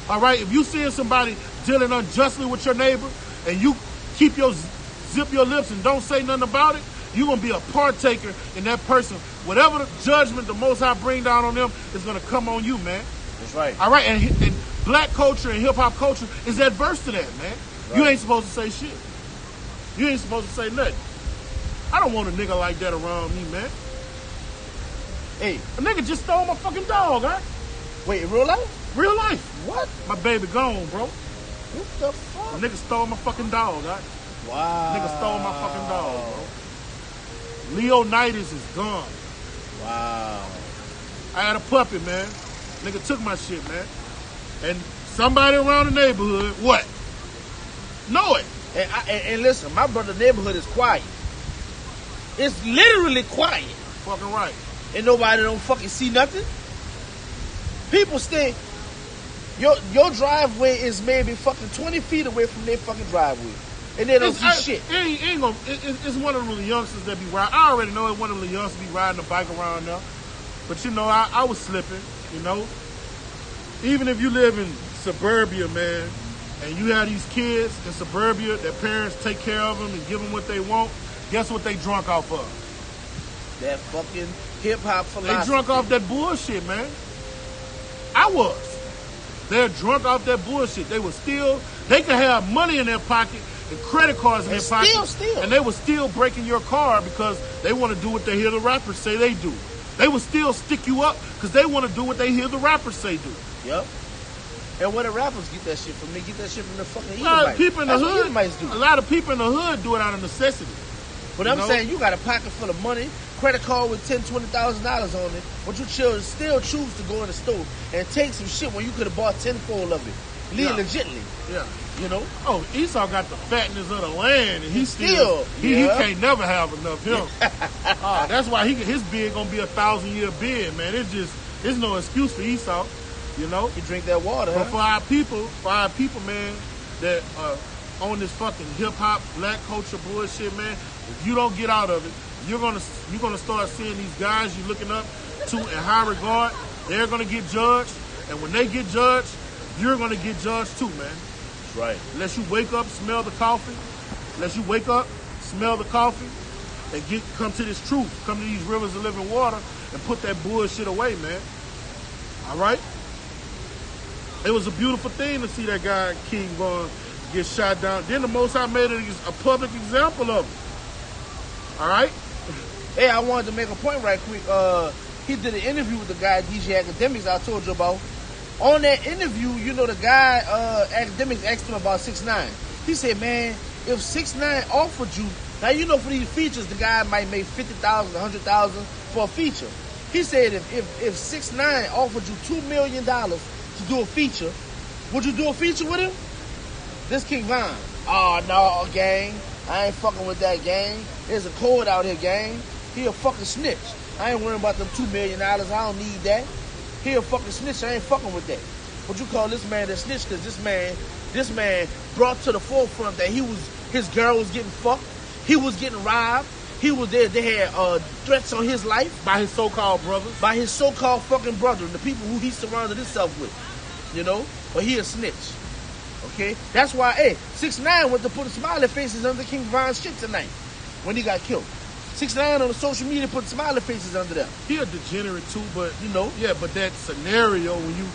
all right, if you see somebody dealing unjustly with your neighbor, and you zip your lips and don't say nothing about it, you're going to be a partaker in that person. Whatever the judgment the Most High bring down on them is going to come on you, man. That's right. All right, and black culture and hip-hop culture is adverse to that, man. Right. You ain't supposed to say shit. You ain't supposed to say nothing. I don't want a nigga like that around me, man. Hey. A nigga just stole my fucking dog, huh? Wait, in real life? Real life. What? My baby gone, bro. What the fuck? A nigga stole my fucking dog, huh? Wow. Nigga stole my fucking dog, bro. Leonidas is gone. Wow. I had a puppy, man. Nigga took my shit, man. And somebody around the neighborhood, what? Know it. And listen, my brother's neighborhood is quiet. It's literally quiet. Fucking right. And nobody don't fucking see nothing. People stay. Your driveway is maybe fucking 20 feet away from their fucking driveway. And they don't see shit. It's one of the youngsters that be riding. I already know it's one of the youngsters be riding a bike around there. But you know, I was slipping, you know. Even if you live in suburbia, man, and you have these kids in suburbia, their parents take care of them and give them what they want, guess what they drunk off of? that fucking hip hop philosophy. They drunk off that bullshit, man. I was. They're drunk off that bullshit. They could have money in their pocket and credit cards in their pocket. And they were still breaking your car because they want to do what they hear the rappers say they do. They will still stick you up because they want to do what they hear the rappers say do. Yep. And where the rappers get that shit from? They get that shit from the fucking A lot of people in the hood. Do. A lot of people in the hood do it out of necessity. But I'm saying you got a pocket full of money, credit card with $10,000, $20,000 on it, but you still choose to go in the store and take some shit when you could have bought tenfold of it. Legitimately. Yeah. You know? Oh, Esau got the fatness of the land, and he can't never have enough him. That's why his beard gonna be 1,000-year beard, man. There's no excuse for Esau. You know? You drink that water, But for our people, man, that on this fucking hip hop, black culture bullshit, man, if you don't get out of it, you're gonna start seeing these guys you're looking up to in high regard. They're gonna get judged, and when they get judged, you're gonna get judged too, man. That's right. Unless you wake up, smell the coffee. Unless you wake up, smell the coffee, and come to this truth, come to these rivers of living water, and put that bullshit away, man. All right. It was a beautiful thing to see that guy King Von get shot down. Then the Most High made it a public example of it. All right? Hey, I wanted to make a point right quick. He did an interview with the guy DJ Academics I told you about. On that interview, you know, the guy Academics asked him about 6ix9ine. He said, man, if 6ix9ine offered you, now you know for these features, the guy might make $50,000, $100,000 for a feature. He said if 6ix9ine offered you $2 million to do a feature, would you do a feature with him? This King Von. Oh, no, gang. I ain't fucking with that, gang. There's a code out here, gang. He a fucking snitch. I ain't worrying about them $2 million. I don't need that. He a fucking snitch. I ain't fucking with that. But you call this man a snitch because this man brought to the forefront that his girl was getting fucked. He was getting robbed. He was there. They had threats on his life. By his so-called brothers. By his so-called fucking brother and the people who he surrounded himself with. You know? But he a snitch. Okay? That's why, 6ix9ine went to put smiley faces under King Von's shit tonight when he got killed. 6ix9ine on the social media put smiley faces under them. He a degenerate too, but you know, but that scenario when you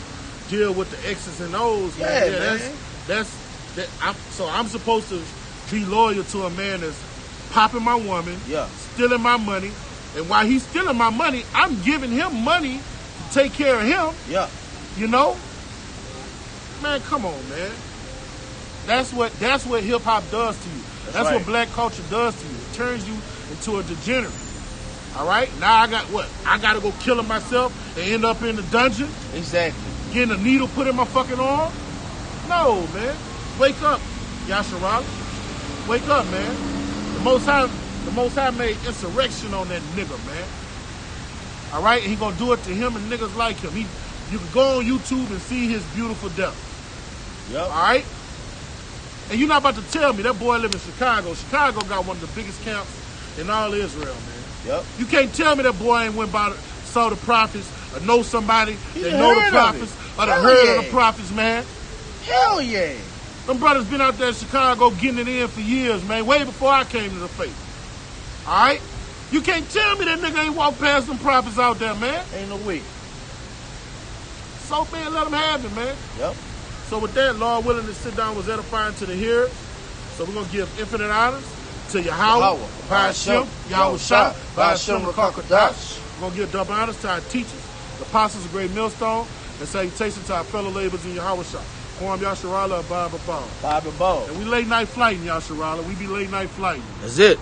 deal with the X's and O's, man, I'm supposed to be loyal to a man that's popping my woman, stealing my money, and while he's stealing my money, I'm giving him money to take care of him. Yeah. You know? Man, come on, man. That's what hip hop does to you. That's what black culture does to you. It turns you into a degenerate. All right? Now I got to go killing myself and end up in the dungeon? Exactly. Getting a needle put in my fucking arm? No, man. Wake up, Yasharala. Wake up, man. The Most High made insurrection on that nigga, man. All right? And he gonna do it to him and niggas like him. You can go on YouTube and see his beautiful death. Yep. All right? And you're not about to tell me that boy live in Chicago. Chicago got one of the biggest camps in all Israel, man. Yep. You can't tell me that boy ain't went by saw the prophets or know somebody that know the prophets or the heard of the prophets, man. Hell yeah. Them brothers been out there in Chicago getting it in for years, man, way before I came to the faith. All right? You can't tell me that nigga ain't walked past them prophets out there, man. Ain't no way. So, man, let them have it, man. Yep. So with that, Lord willing, to sit down was edifying to the hearer. So we're going to give infinite honors to Yahweh, Ba'ashem, Yahweh Shah, Ba'ashem Rakakadash. We're going to give double honors to our teachers, the apostles of Great Millstone, and salutations to our fellow laborers in Yahweh Shah. Kwam Yasharala, Bob Abal. Bob Abal. And we late night flighting, Yasharala. We be late night flighting. That's it.